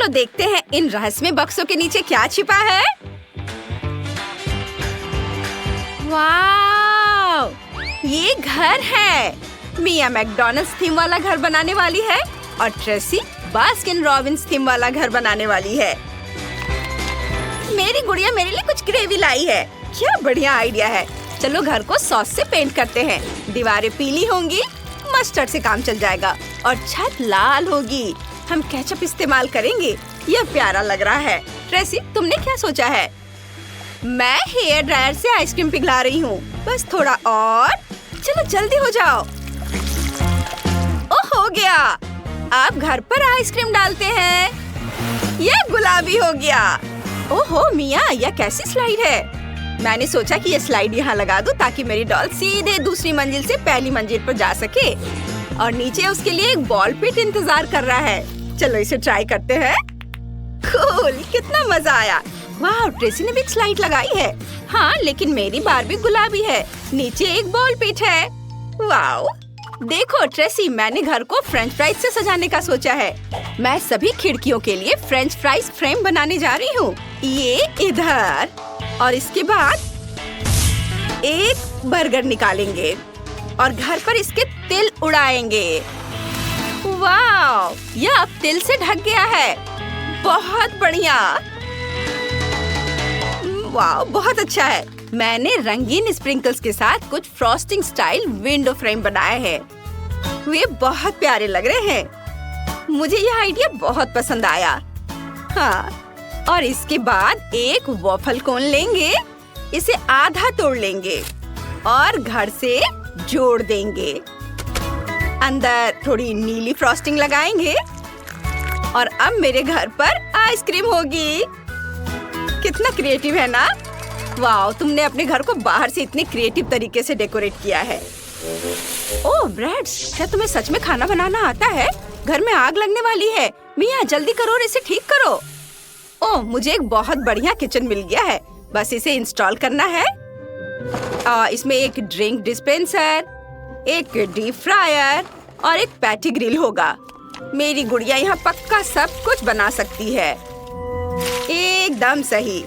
चलो देखते हैं इन रहस्यमय बक्सों के नीचे क्या छिपा है। वाव! ये घर है। मिया मैकडॉनल्ड्स थीम वाला घर बनाने वाली है और ट्रेसी बास्किन रॉबिन्स थीम वाला घर बनाने वाली है। मेरी गुड़िया मेरे लिए कुछ ग्रेवी लाई है। क्या बढ़िया आइडिया है। चलो घर को सॉस से पेंट करते हैं। दीवारें पीली होंगी, मस्टर्ड से काम चल जाएगा और छत लाल होगी। हम केचप इस्तेमाल करेंगे। यह प्यारा लग रहा है। ट्रेसी, तुमने क्या सोचा है? मैं हेयर ड्रायर से आइसक्रीम पिघला रही हूँ। बस थोड़ा और। चलो जल्दी हो जाओ। ओह, हो गया। अब घर पर आइसक्रीम डालते हैं। यह गुलाबी हो गया। ओहो मिया, यह कैसी स्लाइड है? मैंने सोचा कि यह स्लाइड यहाँ लगा दूं ताकि मेरी डॉल सीधे दूसरी मंजिल से पहली मंजिल पर जा सके। और नीचे उसके लिए एक बॉल पिट इंतजार कर रहा है। चलो इसे ट्राई करते हैं। कूल, कितना मजा आया। वाह, ट्रेसी ने भी एक स्लाइड लगाई है। हाँ, लेकिन मेरी बारबी गुलाबी है। नीचे एक बॉल पिट है। वाह, देखो ट्रेसी, मैंने घर को फ्रेंच फ्राइज से सजाने का सोचा है। मैं सभी खिड़कियों के लिए फ्रेंच फ्राइज फ्रेम बनाने जा रही हूँ। ये इधर और इसके बाद एक बर्गर निकालेंगे और घर पर इसके तिल उड़ाएंगे। वाह, यह अब तिल से ढक गया है। बहुत बढ़िया। वाह, बहुत अच्छा है। मैंने रंगीन स्प्रिंकल्स के साथ कुछ फ्रॉस्टिंग स्टाइल विंडो फ्रेम बनाए हैं। वे बहुत प्यारे लग रहे हैं। मुझे यह आइडिया बहुत पसंद आया। हाँ, और इसके बाद एक वॉफल कोन लेंगे, इसे आधा तोड़ लेंगे और घर से जोड़ देंगे। अंदर थोड़ी नीली फ्रॉस्टिंग लगाएंगे और अब मेरे घर पर आइसक्रीम होगी। कितना क्रिएटिव है ना? वाह, तुमने अपने घर को बाहर से इतने क्रिएटिव तरीके से डेकोरेट किया है। ओह ब्रेड्स, क्या तुम्हें सच में खाना बनाना आता है? घर में आग लगने वाली है। मिया जल्दी करो और इसे ठीक करो। ओह, मुझे एक बहुत बढ़िया किचन मिल गया है। बस इसे इंस्टॉल करना है। इसमें एक ड्रिंक डिस्पेंसर, एक डीप फ्रायर और एक पैटी ग्रिल होगा। मेरी गुड़िया यहाँ पक्का सब कुछ बना सकती है। एकदम सही।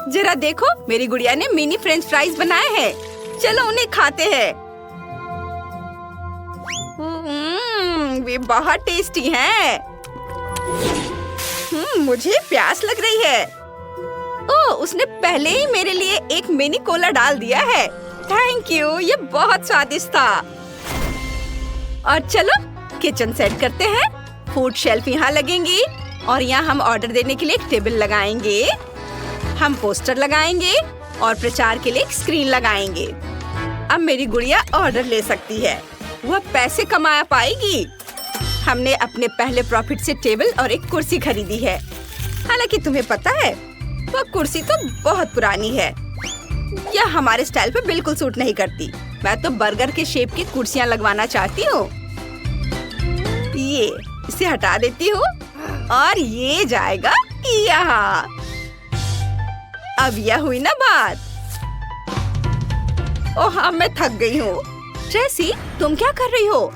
जरा देखो, मेरी गुड़िया ने मिनी फ्रेंच फ्राइज बनाए हैं। चलो उन्हें खाते हैं। वे बहुत टेस्टी हैं। मुझे प्यास लग रही है। ओह, उसने पहले ही मेरे लिए एक मिनी कोला डाल दिया है। थैंक यू, ये बहुत स्वादिष्ट था। और चलो किचन सेट करते हैं। फूड शेल्फ यहाँ लगेंगी और यहाँ हम ऑर्डर देने के लिए एक टेबल लगाएंगे। हम पोस्टर लगाएंगे और प्रचार के लिए एक स्क्रीन लगाएंगे। अब मेरी गुड़िया ऑर्डर ले सकती है। वह पैसे कमा पाएगी। हमने अपने पहले प्रॉफिट से टेबल और एक कुर्सी खरीदी है। हालांकि तुम्हें पता है, वह कुर्सी तो बहुत पुरानी है। यह हमारे स्टाइल पे बिल्कुल सूट नहीं करती। मैं तो बर्गर के शेप की कुर्सियाँ लगवाना चाहती हूँ। ये इसे हटा देती हूँ और ये जाएगा यहाँ। अब यह हुई ना बात। ओह, अब मैं थक गई हूँ। ट्रेसी, तुम क्या कर रही हो?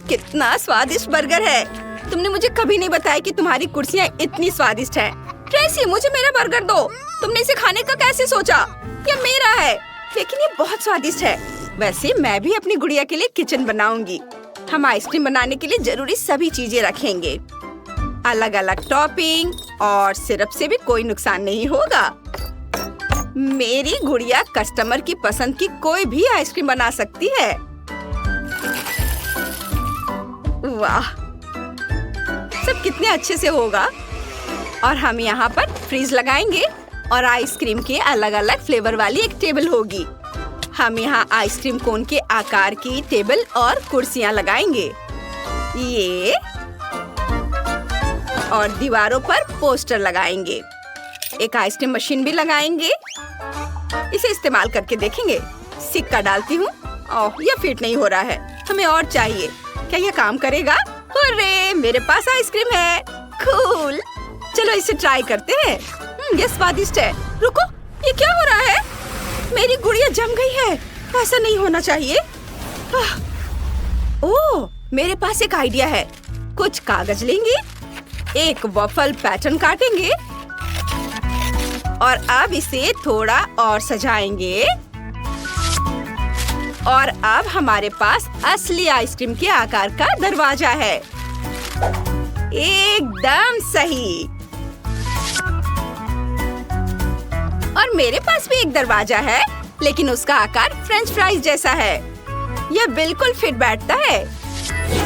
कितना स्वादिष्ट बर्गर है। तुमने मुझे कभी नहीं बताया कि तुम्हारी कुर्सियाँ इतनी स्वादिष्ट हैं। ट्रेसी, मुझे मेरा बर्गर दो। तुमने इसे खाने का कैसे सोचा? ये मेरा है, लेकिन ये बहुत स्वादिष्ट है। वैसे मैं भी अपनी गुड़िया के लिए किचन बनाऊंगी। हम आइसक्रीम बनाने के लिए जरूरी सभी चीजें रखेंगे। अलग अलग टॉपिंग और सिरप से भी कोई नुकसान नहीं होगा। मेरी गुड़िया कस्टमर की पसंद की कोई भी आइसक्रीम बना सकती है। वाह, सब कितने अच्छे से होगा। और हम यहाँ पर फ्रीज लगाएंगे और आइसक्रीम के अलग अलग फ्लेवर वाली एक टेबल होगी। हम यहाँ आइसक्रीम कोन के आकार की टेबल और कुर्सियाँ लगाएंगे। ये और दीवारों पर पोस्टर लगाएंगे। एक आइसक्रीम मशीन भी लगाएंगे। इसे इस्तेमाल करके देखेंगे। सिक्का डालती हूँ। ओह, यह फिट नहीं हो रहा है। हमें और चाहिए। क्या यह काम करेगा? अरे, मेरे पास आइसक्रीम है। कूल। चलो इसे ट्राई करते हैं। ये स्वादिष्ट है। रुको, ये क्या हो रहा है? मेरी गुड़िया जम गई है। ऐसा नहीं होना चाहिए। ओह, मेरे पास एक आइडिया है। कुछ कागज लेंगे, एक वफल पैटर्न काटेंगे और अब इसे थोड़ा और सजाएंगे। और अब हमारे पास असली आइसक्रीम के आकार का दरवाजा है। एकदम सही। और मेरे पास भी एक दरवाजा है, लेकिन उसका आकार फ्रेंच फ्राइज जैसा है। यह बिल्कुल फिट बैठता है।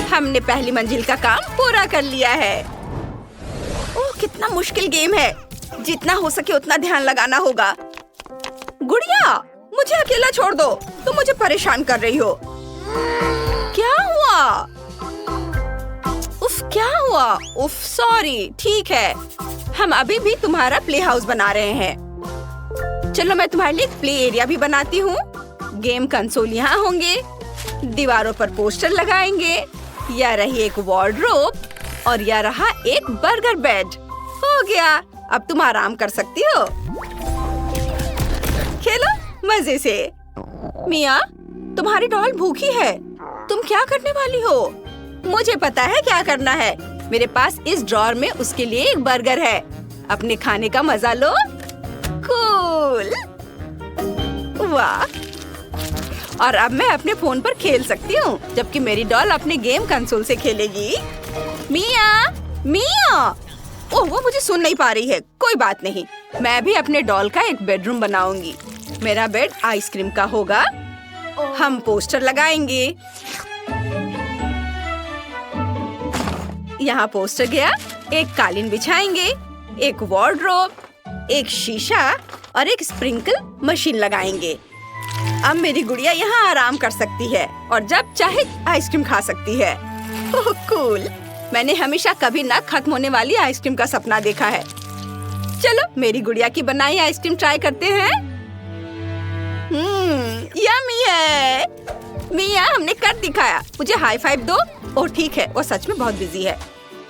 हमने पहली मंजिल का काम पूरा कर लिया है। ओह, कितना मुश्किल गेम है। जितना हो सके उतना ध्यान लगाना होगा। गुड़िया, मुझे अकेला छोड़ दो। तुम मुझे परेशान कर रही हो। क्या हुआ? उफ, क्या हुआ? उफ, सॉरी। ठीक है, हम अभी भी तुम्हारा प्ले हाउस बना रहे हैं। चलो मैं तुम्हारे लिए एक प्ले एरिया भी बनाती हूँ। गेम कंसोल यहाँ होंगे। दीवारों पर पोस्टर लगाएंगे। यह रही एक वार्डरोब और यह रहा एक बर्गर बेड। हो गया, अब तुम आराम कर सकती हो। खेलो मजे से। मिया, तुम्हारी डॉल भूखी है। तुम क्या करने वाली हो? मुझे पता है क्या करना है। मेरे पास इस ड्रॉर में उसके लिए एक बर्गर है। अपने खाने का मजा लो। कूल। वाह। और अब मैं अपने फोन पर खेल सकती हूँ, जबकि मेरी डॉल अपने गेम कंसोल से खेलेगी। मिया, मिया। ओह, वो मुझे सुन नहीं पा रही है। कोई बात नहीं, मैं भी अपने डॉल का एक बेडरूम बनाऊंगी। मेरा बेड आइसक्रीम का होगा। हम पोस्टर लगाएंगे। यहाँ पोस्टर गया। एक कालीन बिछाएंगे, एक वार्डरोब, एक शीशा और एक स्प्रिंकल मशीन लगाएंगे। अब मेरी गुड़िया यहाँ आराम कर सकती है और जब चाहे आइसक्रीम खा सकती है। ओह, कूल। मैंने हमेशा कभी न खत्म होने वाली आइसक्रीम का सपना देखा है। चलो मेरी गुड़िया की बनाई आइसक्रीम ट्राई करते हैं। यम्मी है। मिया, हमने कर दिखाया। मुझे हाई फाइव दो। ओह ठीक है, वो सच में बहुत बिजी है।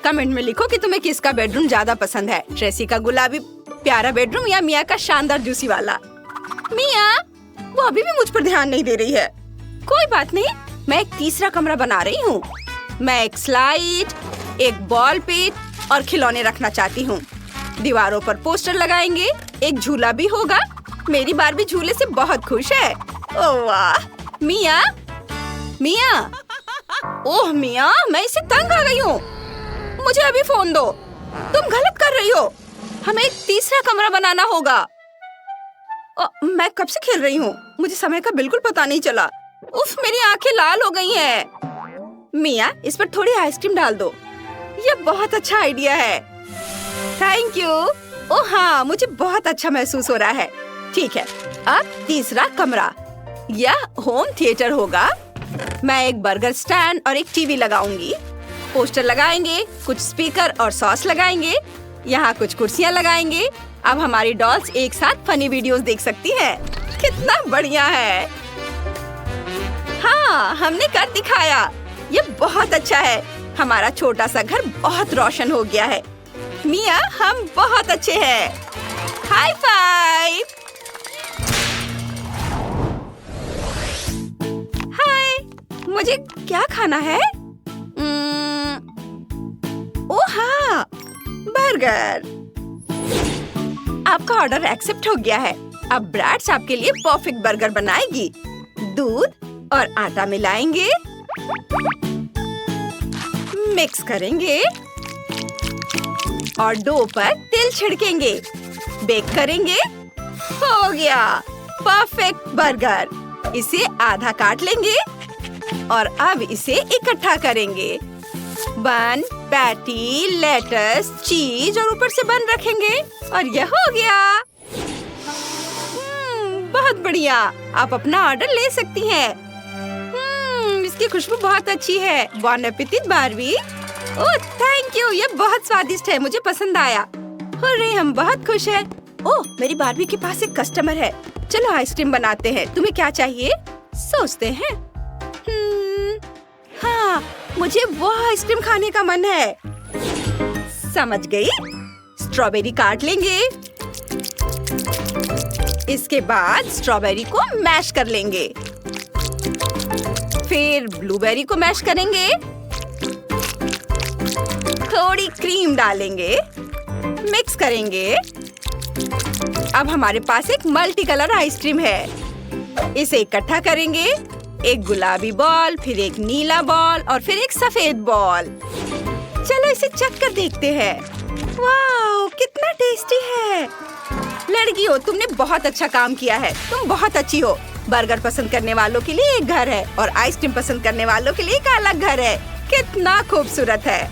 कमेंट में लिखो कि तुम्हें किसका बेडरूम ज्यादा पसंद है, ट्रेसी का गुलाबी प्यारा बेडरूम या मिया का शानदार जूसी वाला। मिया, वो अभी भी मुझ पर ध्यान नहीं दे रही है। कोई बात नहीं, मैं एक तीसरा कमरा बना रही हूँ। मैं एक स्लाइड, एक बॉल पिट और खिलौने रखना चाहती हूँ। दीवारों पर पोस्टर लगाएंगे। एक झूला भी होगा। मेरी बारबी झूले से बहुत खुश है। ओह वाह। मिया, मिया। ओह मिया, मैं इससे तंग आ गई हूँ। मुझे अभी फोन दो। तुम गलत कर रही हो। हमें एक तीसरा कमरा बनाना होगा। मैं कब से खेल रही हूँ, मुझे समय का बिल्कुल पता नहीं चला। उफ, मेरी आंखें लाल हो गई हैं। मिया, इस पर थोड़ी आइसक्रीम डाल दो। यह बहुत अच्छा आइडिया है। Thank you. ओह हाँ, मुझे बहुत अच्छा महसूस हो रहा है। ठीक है, अब तीसरा कमरा। यह होम थिएटर होगा। मैं एक बर्गर स्टैंड और एक टीवी लगाऊंगी। पोस्टर लगाएंगे, कुछ स्पीकर और सॉस लगाएंगे। यहाँ कुछ कुर्सियाँ लगाएंगे। अब हमारी डॉल्स एक साथ फनी वीडियोस देख सकती है। कितना बढ़िया है। हाँ, हमने कर दिखाया। ये बहुत अच्छा है। हमारा छोटा सा घर बहुत रोशन हो गया है। मिया, हम बहुत अच्छे हैं। High five. हाय, मुझे क्या खाना है? ओह हाँ, बर्गर। आपका ऑर्डर एक्सेप्ट हो गया है। अब ब्रैड्स आपके लिए परफेक्ट बर्गर बनाएगी। दूध और आटा मिलाएंगे, मिक्स करेंगे और डो पर तिल छिड़केंगे। बेक करेंगे। हो गया परफेक्ट बर्गर। इसे आधा काट लेंगे और अब इसे इकट्ठा करेंगे। बन, पैटी, लेटस, चीज और ऊपर से बन रखेंगे और यह हो गया। बहुत बढ़िया। आप अपना ऑर्डर ले सकती हैं। इसकी खुशबू बहुत अच्छी है। Bon appetit Barbie. Oh thank you, ये बहुत स्वादिष्ट है। मुझे पसंद आया। अरे हम बहुत खुश हैं। ओह, मेरी बारबी के पास एक कस्टमर है। चलो आइसक्रीम बनाते हैं। तुम्हें क्या चाहिए? सोचते हैं। हाँ, मुझे वो आइसक्रीम खाने का मन है। समझ गई। स्ट्रॉबेरी काट लेंगे। इसके बाद स्ट्रॉबेरी को मैश कर लेंगे। फिर ब्लूबेरी को मैश करेंगे। थोड़ी क्रीम डालेंगे, मिक्स करेंगे। अब हमारे पास एक मल्टी कलर आइसक्रीम है। इसे इकट्ठा करेंगे, एक गुलाबी बॉल, फिर एक नीला बॉल और फिर एक सफेद बॉल। चलो इसे चख कर देखते हैं। वाह, कितना टेस्टी है। लड़कियों, तुमने बहुत अच्छा काम किया है। तुम बहुत अच्छी हो। बर्गर पसंद करने वालों के लिए एक घर है और आइसक्रीम पसंद करने वालों के लिए एक अलग घर है। कितना खूबसूरत है।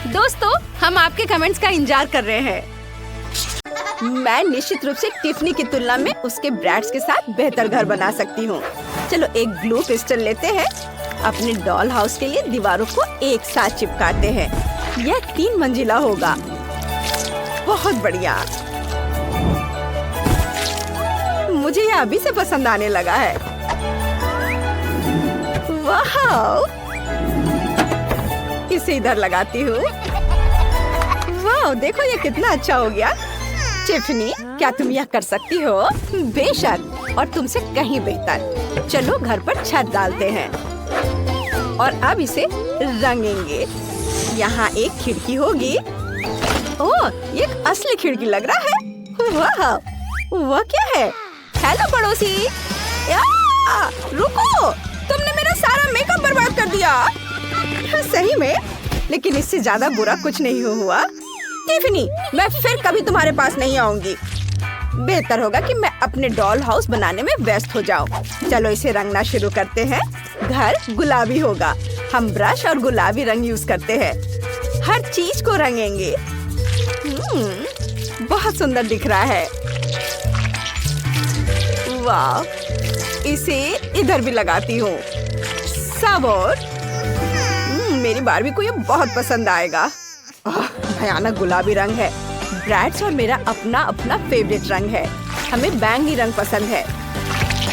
दोस्तों, हम आपके कमेंट्स का इंतजार कर रहे हैं। मैं निश्चित रूप से टिफनी की तुलना में उसके ब्रैड्स के साथ बेहतर घर बना सकती हूँ। चलो एक ग्लू पिस्टल लेते हैं। अपने डॉल हाउस के लिए दीवारों को एक साथ चिपकाते हैं। यह 3 मंजिला होगा। बहुत बढ़िया। मुझे यह अभी से पसंद आने लगा है। वाह! इसे इधर लगाती हूँ। वाह, देखो ये कितना अच्छा हो गया। टिफनी, क्या तुम यह कर सकती हो? बेशक, और तुमसे कहीं बेहतर। चलो घर पर छत डालते हैं और अब इसे रंगेंगे। यहाँ एक खिड़की होगी। ओह, ये एक असली खिड़की लग रहा है। वाह, वह क्या है? हेलो पड़ोसी। रुको, तुमने मेरा सारा मेकअप बर्बाद कर दिया। सही में, लेकिन इससे ज्यादा बुरा कुछ नहीं हुआ। टिफनी, मैं फिर कभी तुम्हारे पास नहीं आऊंगी। बेहतर होगा कि मैं अपने डॉल हाउस बनाने में व्यस्त हो जाऊं। चलो इसे रंगना शुरू करते हैं। घर गुलाबी होगा। हम ब्रश और गुलाबी रंग यूज करते हैं। हर चीज को रंगेंगे। बहुत सुंदर दिख रहा है। वाह, इसे इधर भी लगाती हूँ। सब और मेरी बारबी को ये बहुत पसंद आएगा। भयानक गुलाबी रंग है। ब्रैड्स और मेरा अपना अपना फेवरेट रंग है। हमें बैंगनी रंग पसंद है।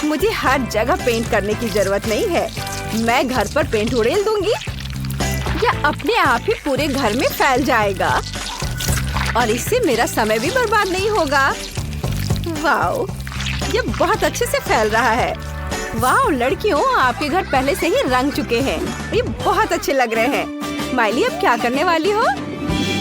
मुझे हर जगह पेंट करने की जरूरत नहीं है। मैं घर पर पेंट उड़ेल दूंगी। यह अपने आप ही पूरे घर में फैल जाएगा और इससे मेरा समय भी बर्बाद नहीं होगा। वाओ, ये बहुत अच्छे से फैल रहा है। वाह लड़कियों, आपके घर पहले से ही रंग चुके हैं। ये बहुत अच्छे लग रहे हैं। माइली, अब क्या करने वाली हो?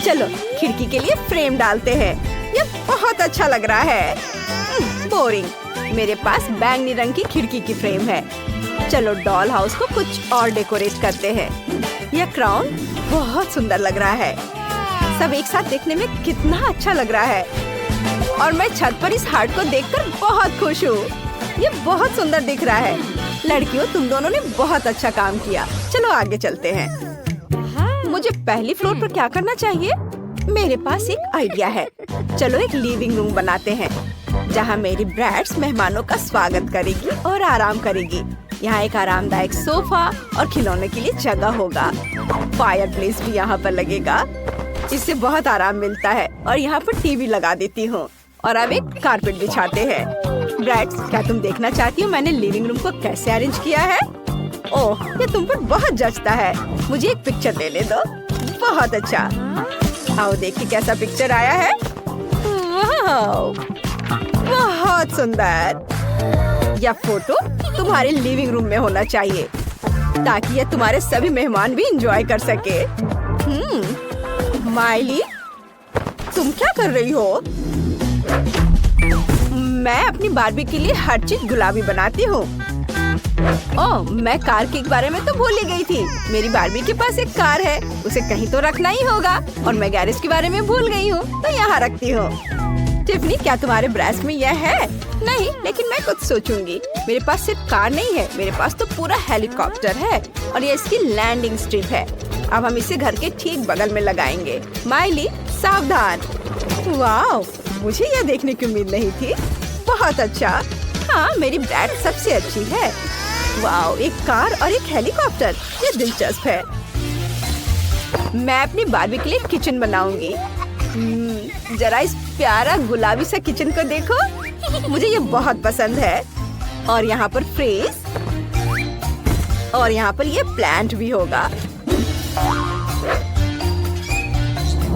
चलो खिड़की के लिए फ्रेम डालते हैं। ये बहुत अच्छा लग रहा है। बोरिंग। मेरे पास बैंगनी रंग की खिड़की की फ्रेम है। चलो डॉल हाउस को कुछ और डेकोरेट करते हैं। यह क्राउन बहुत सुंदर लग रहा है। सब एक साथ देखने में कितना अच्छा लग रहा है। और मैं छत पर इस हार्ट को देखकर बहुत खुश हूँ। ये बहुत सुंदर दिख रहा है। लड़कियों, तुम दोनों ने बहुत अच्छा काम किया। चलो आगे चलते हैं। मुझे पहली फ्लोर पर क्या करना चाहिए? मेरे पास एक आइडिया है। चलो एक लिविंग रूम बनाते हैं जहाँ मेरी ब्रैड्स मेहमानों का स्वागत करेगी और आराम करेगी। यहाँ एक आरामदायक सोफा और खिलौने के लिए जगह होगा। फायर प्लेस भी यहाँ पर लगेगा। इससे बहुत आराम मिलता है। और यहाँ पर टीवी लगा देती हूँ और अब एक कारपेट बिछाते हैं। ब्रैड्स, क्या तुम देखना चाहती हो मैंने लिविंग रूम को कैसे अरेंज किया है? ओह, ये तुम पर बहुत जचता है। मुझे एक पिक्चर लेने दो। बहुत अच्छा। आओ देखिए कैसा पिक्चर आया है। वाह, बहुत सुंदर। यह फोटो तुम्हारे लिविंग रूम में होना चाहिए ताकि यह तुम्हारे सभी मेहमान भी एंजॉय कर सके। माइली, तुम क्या कर रही हो? मैं अपनी बारबी के लिए हर चीज गुलाबी बनाती हूँ। ओह, मैं कार के बारे में तो भूल ही गई थी। मेरी बारबी के पास एक कार है, उसे कहीं तो रखना ही होगा। और मैं गैरेज के बारे में भूल गई हूँ तो यहाँ रखती हूँ। टिफनी, क्या तुम्हारे ब्रैस में यह है? नहीं, लेकिन मैं कुछ सोचूंगी। मेरे पास सिर्फ कार नहीं है, मेरे पास तो पूरा हेलीकॉप्टर है और ये इसकी लैंडिंग स्ट्रिप है। अब हम इसे घर के ठीक बगल में लगाएंगे। माइली, सावधान। वाह, मुझे यह देखने की उम्मीद नहीं थी। बहुत अच्छा। हाँ, मेरी ब्रैड सबसे अच्छी है। वाह, एक कार और एक हेलीकॉप्टर, ये दिलचस्प है। मैं अपनी बारबी के लिए किचन बनाऊंगी। जरा इस प्यारा गुलाबी सा किचन को देखो। मुझे ये बहुत पसंद है। और यहाँ पर फ्रेज और यहाँ पर ये प्लांट भी होगा।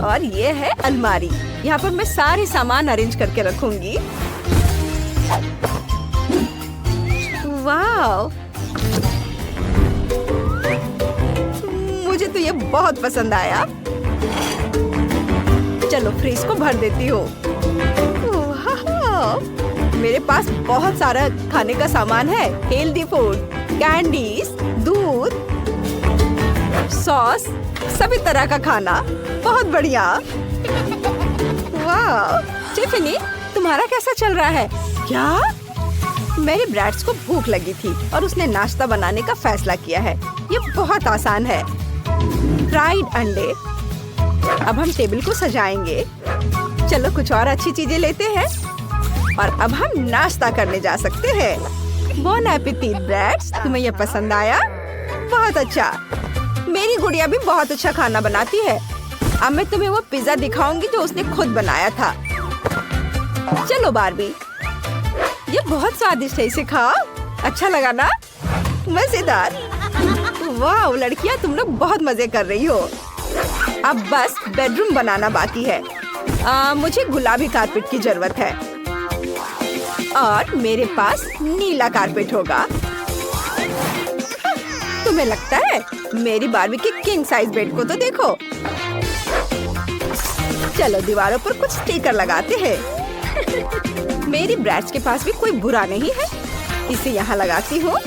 और ये है अलमारी। यहाँ पर मैं सारे सामान अरेंज करके रखूंगी। वाह, मुझे तो ये बहुत पसंद आया। चलो फ्रिज को भर देती हूँ। मेरे पास बहुत सारा खाने का सामान है। हेल्दी फूड, कैंडीज, दूध, सॉस, सभी तरह का खाना। बहुत बढ़िया। वाह टिफनी, तुम्हारा कैसा चल रहा है? क्या? मेरे ब्रैड्स को भूख लगी थी और उसने नाश्ता बनाने का फैसला किया है। ये बहुत आसान है। फ्राइड अंडे। अब हम टेबल को सजाएंगे। चलो कुछ और अच्छी चीजें लेते हैं और अब हम नाश्ता करने जा सकते हैं। बॉन एपेटिट ब्रैड्स, तुम्हें यह पसंद आया? बहुत अच्छा। मेरी गुड़िया भी बहुत अच्छा खाना बनाती है। अब मैं तुम्हें वो पिज्जा दिखाऊंगी जो उसने खुद बनाया था। चलो बार्बी, ये बहुत स्वादिष्ट है, इसे खाओ। अच्छा लगा ना? मजेदार। वाह लड़कियां, तुम लोग बहुत मजे कर रही हो। अब बस बेडरूम बनाना बाकी है। मुझे गुलाबी कारपेट की जरूरत है और मेरे पास नीला कारपेट होगा। तुम्हें लगता है? मेरी बार्बी के किंग साइज बेड को तो देखो। चलो दीवारों पर कुछ स्टिकर लगाते हैं। मेरी ब्रैड्स के पास भी कोई बुरा नहीं है। इसे यहाँ लगाती हूँ।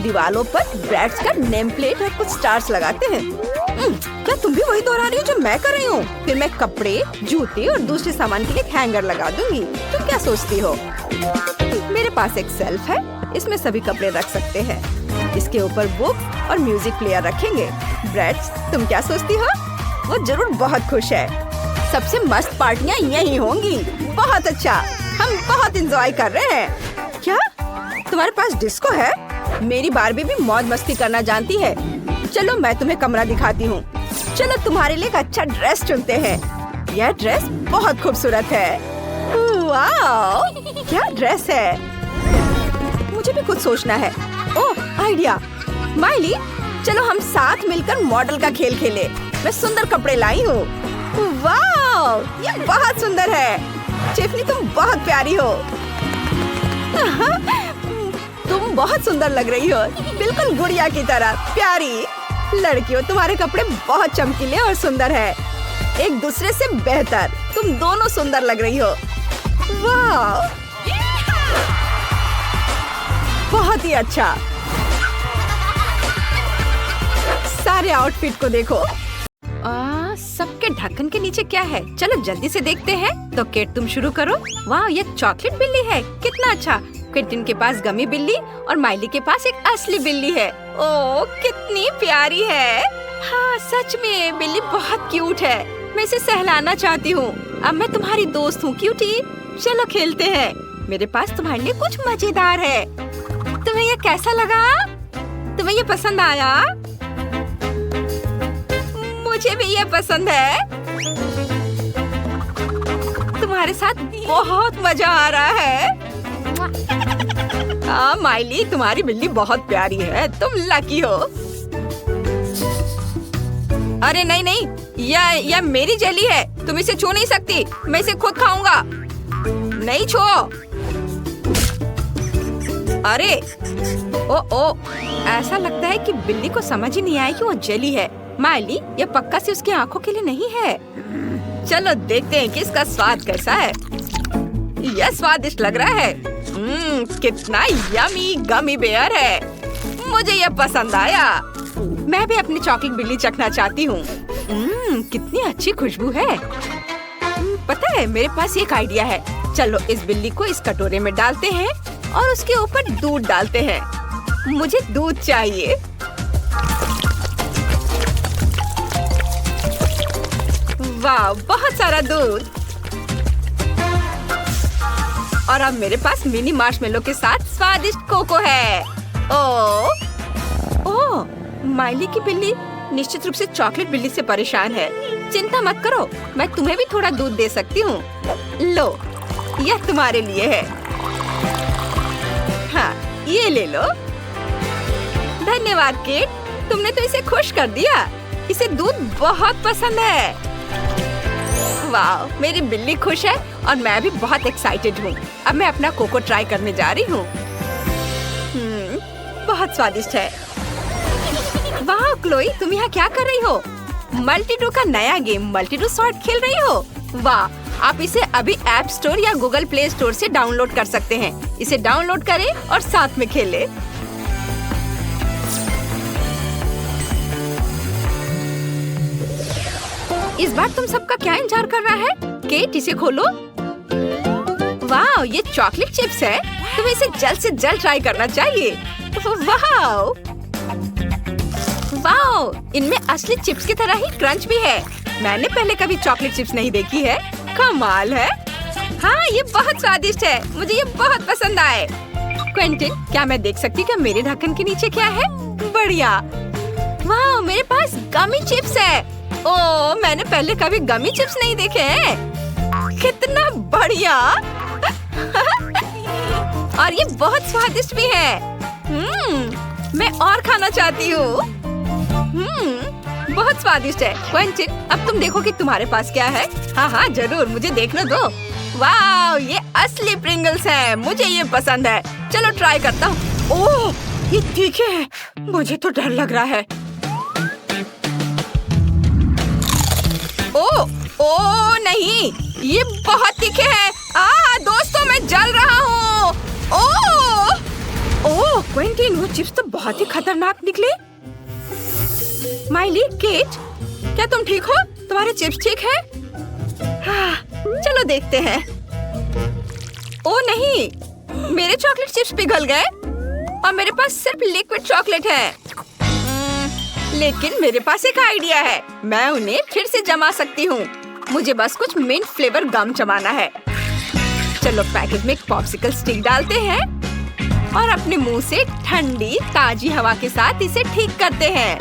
दीवारों पर ब्रैड्स का नेम प्लेट और कुछ स्टार्स लगाते हैं। क्या तुम भी वही दोहरा रही हो जो मैं कर रही हूँ? फिर मैं कपड़े, जूते और दूसरे सामान के लिए हैंगर लगा दूंगी। तुम क्या सोचती हो? मेरे पास एक शेल्फ है, इसमें सभी कपड़े रख सकते हैं। इसके ऊपर बुक और म्यूजिक प्लेयर रखेंगे। ब्रैड्स, तुम क्या सोचती हो? वो जरूर बहुत खुश है। सबसे मस्त पार्टियाँ यही होंगी। बहुत अच्छा, हम बहुत एंजॉय कर रहे हैं। क्या तुम्हारे पास डिस्को है? मेरी बार्बी भी मौज मस्ती करना जानती है। चलो मैं तुम्हें कमरा दिखाती हूँ। चलो तुम्हारे लिए एक अच्छा ड्रेस चुनते हैं। यह ड्रेस बहुत खूबसूरत है। वाह, क्या ड्रेस है। मुझे भी कुछ सोचना है। ओह आइडिया। माइली, चलो हम साथ मिलकर मॉडल का खेल खेले। मैं सुंदर कपड़े लाई हूँ। वाह, ये बहुत सुंदर है। टिफनी, तुम बहुत प्यारी हो। तुम बहुत सुंदर लग रही हो, बिल्कुल गुड़िया की तरह प्यारी। लड़कियों, तुम्हारे कपड़े बहुत चमकीले और सुंदर है। एक दूसरे से बेहतर। तुम दोनों सुंदर लग रही हो। वाह, बहुत ही अच्छा। सारे आउटफिट को देखो। सबके ढक्कन के नीचे क्या है? चलो जल्दी से देखते हैं। तो केट, तुम शुरू करो। वाह, ये चॉकलेट बिल्ली है। कितना अच्छा। क्विंटन के पास गमी बिल्ली और माइली के पास एक असली बिल्ली है। ओह, कितनी प्यारी है। हाँ, सच में बिल्ली बहुत क्यूट है। मैं इसे सहलाना चाहती हूँ। अब मैं तुम्हारी दोस्त हूँ क्यूटी। चलो खेलते हैं। मेरे पास तुम्हारे लिए कुछ मजेदार है। तुम्हें ये कैसा लगा? तुम्हें ये पसंद आया? मुझे भी ये पसंद है। तुम्हारे साथ बहुत मजा आ रहा है। माइली, तुम्हारी बिल्ली बहुत प्यारी है। तुम लकी हो। अरे नहीं नहीं, यह मेरी जेली है। तुम इसे छू नहीं सकती। मैं इसे खुद खाऊंगा। नहीं छो। अरे ओ, ऐसा लगता है कि बिल्ली को समझ ही नहीं आया कि वो जेली है। माइली, ये पक्का से उसकी आंखों के लिए नहीं है। चलो देखते हैं कि इसका स्वाद कैसा है। यह स्वादिष्ट लग रहा है। कितना यमी गमी बेयर है। मुझे यह पसंद आया। मैं भी अपनी चॉकलेट बिल्ली चखना चाहती हूँ। कितनी अच्छी खुशबू है। पता है, मेरे पास एक आइडिया है। चलो इस बिल्ली को इस कटोरे में डालते हैं और उसके ऊपर दूध डालते हैं। मुझे दूध चाहिए। वाह, बहुत सारा दूध। और अब मेरे पास मिनी मार्शमेलो के साथ स्वादिष्ट कोको है। ओह, माइली की बिल्ली निश्चित रूप से चॉकलेट बिल्ली से परेशान है। चिंता मत करो, मैं तुम्हें भी थोड़ा दूध दे सकती हूँ। लो, यह तुम्हारे लिए है। हाँ, ये ले लो। धन्यवाद केट, तुमने तो इसे खुश कर दिया। इसे दूध बहुत पसंद है। वाह, मेरी बिल्ली खुश है और मैं भी बहुत एक्साइटेड हूँ। अब मैं अपना कोको ट्राई करने जा रही हूँ। बहुत स्वादिष्ट है। वाह क्लोई, तुम यहाँ क्या कर रही हो? मल्टी टू का नया गेम मल्टी टू सॉर्ट खेल रही हो? वाह, आप इसे अभी ऐप स्टोर या गूगल प्ले स्टोर से डाउनलोड कर सकते हैं। इसे डाउनलोड करें और साथ में खेलें। इस बार तुम सबका क्या इंतजार कर रहा है? केट, इसे खोलो। वाह, ये चॉकलेट चिप्स है। तुम्हें इसे जल्द से जल्द ट्राई करना चाहिए। वाह वाह, इनमें असली चिप्स की तरह ही क्रंच भी है। मैंने पहले कभी चॉकलेट चिप्स नहीं देखी है। कमाल है। हाँ, ये बहुत स्वादिष्ट है। मुझे ये बहुत पसंद आए। क्विंटन, क्या मैं देख सकती हूँ क्या मेरे ढक्कन के नीचे क्या है? बढ़िया। वाह, मेरे पास गमी चिप्स है। ओह, मैंने पहले कभी गमी चिप्स नहीं देखे हैं। कितना बढ़िया। और ये बहुत स्वादिष्ट भी है। मैं और खाना चाहती हूँ। बहुत स्वादिष्ट है। क्विंटन, अब तुम देखो कि तुम्हारे पास क्या है। हाँ हाँ, जरूर, मुझे देखने दो। वाह, ये असली प्रिंगल्स है। मुझे ये पसंद है। चलो ट्राई करता हूँ। ओह, ये तीखे हैं। मुझे तो डर लग रहा है। ओह नहीं, ये बहुत तीखे हैं। दोस्तों, मैं जल रहा हूँ। ओह क्विंटन, वो चिप्स तो बहुत ही खतरनाक निकले। माइली, केट, क्या तुम ठीक हो? तुम्हारे चिप्स ठीक है? चलो देखते हैं। ओह नहीं, मेरे चॉकलेट चिप्स पिघल गए और मेरे पास सिर्फ लिक्विड चॉकलेट है। लेकिन मेरे पास एक आइडिया है। मैं उन्हें फिर से जमा सकती हूँ। मुझे बस कुछ मिंट फ्लेवर गम जमाना है। चलो पैकेट में एक पॉप्सिकल स्टिक डालते हैं और अपने मुंह से ठंडी ताजी हवा के साथ इसे ठीक करते हैं।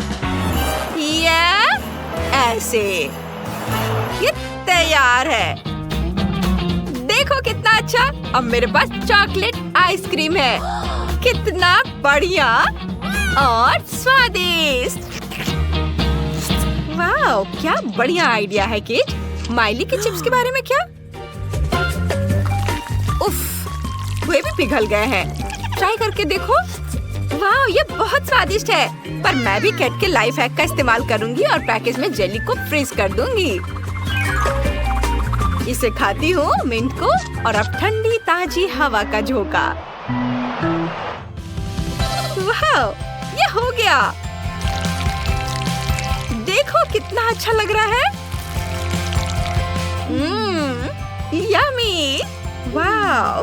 या ऐसे। ये तैयार है। देखो कितना अच्छा। अब मेरे पास चॉकलेट आइसक्रीम है। कितना बढ़िया और स्वादिष्ट। वाह, क्या बढ़िया आइडिया है केट। माइली के चिप्स के बारे में क्या? उफ, वे भी पिघल गए हैं। ट्राई करके देखो। वाह, ये बहुत स्वादिष्ट है। पर मैं भी केट के लाइफ हैक का इस्तेमाल करूंगी और पैकेज में जेली को फ्रीज कर दूंगी। इसे खाती हूँ मिंट को और अब ठंडी ताजी हवा का झोंका। वाह, ये हो गया। देखो कितना अच्छा लग रहा है। यम्मी। वाह,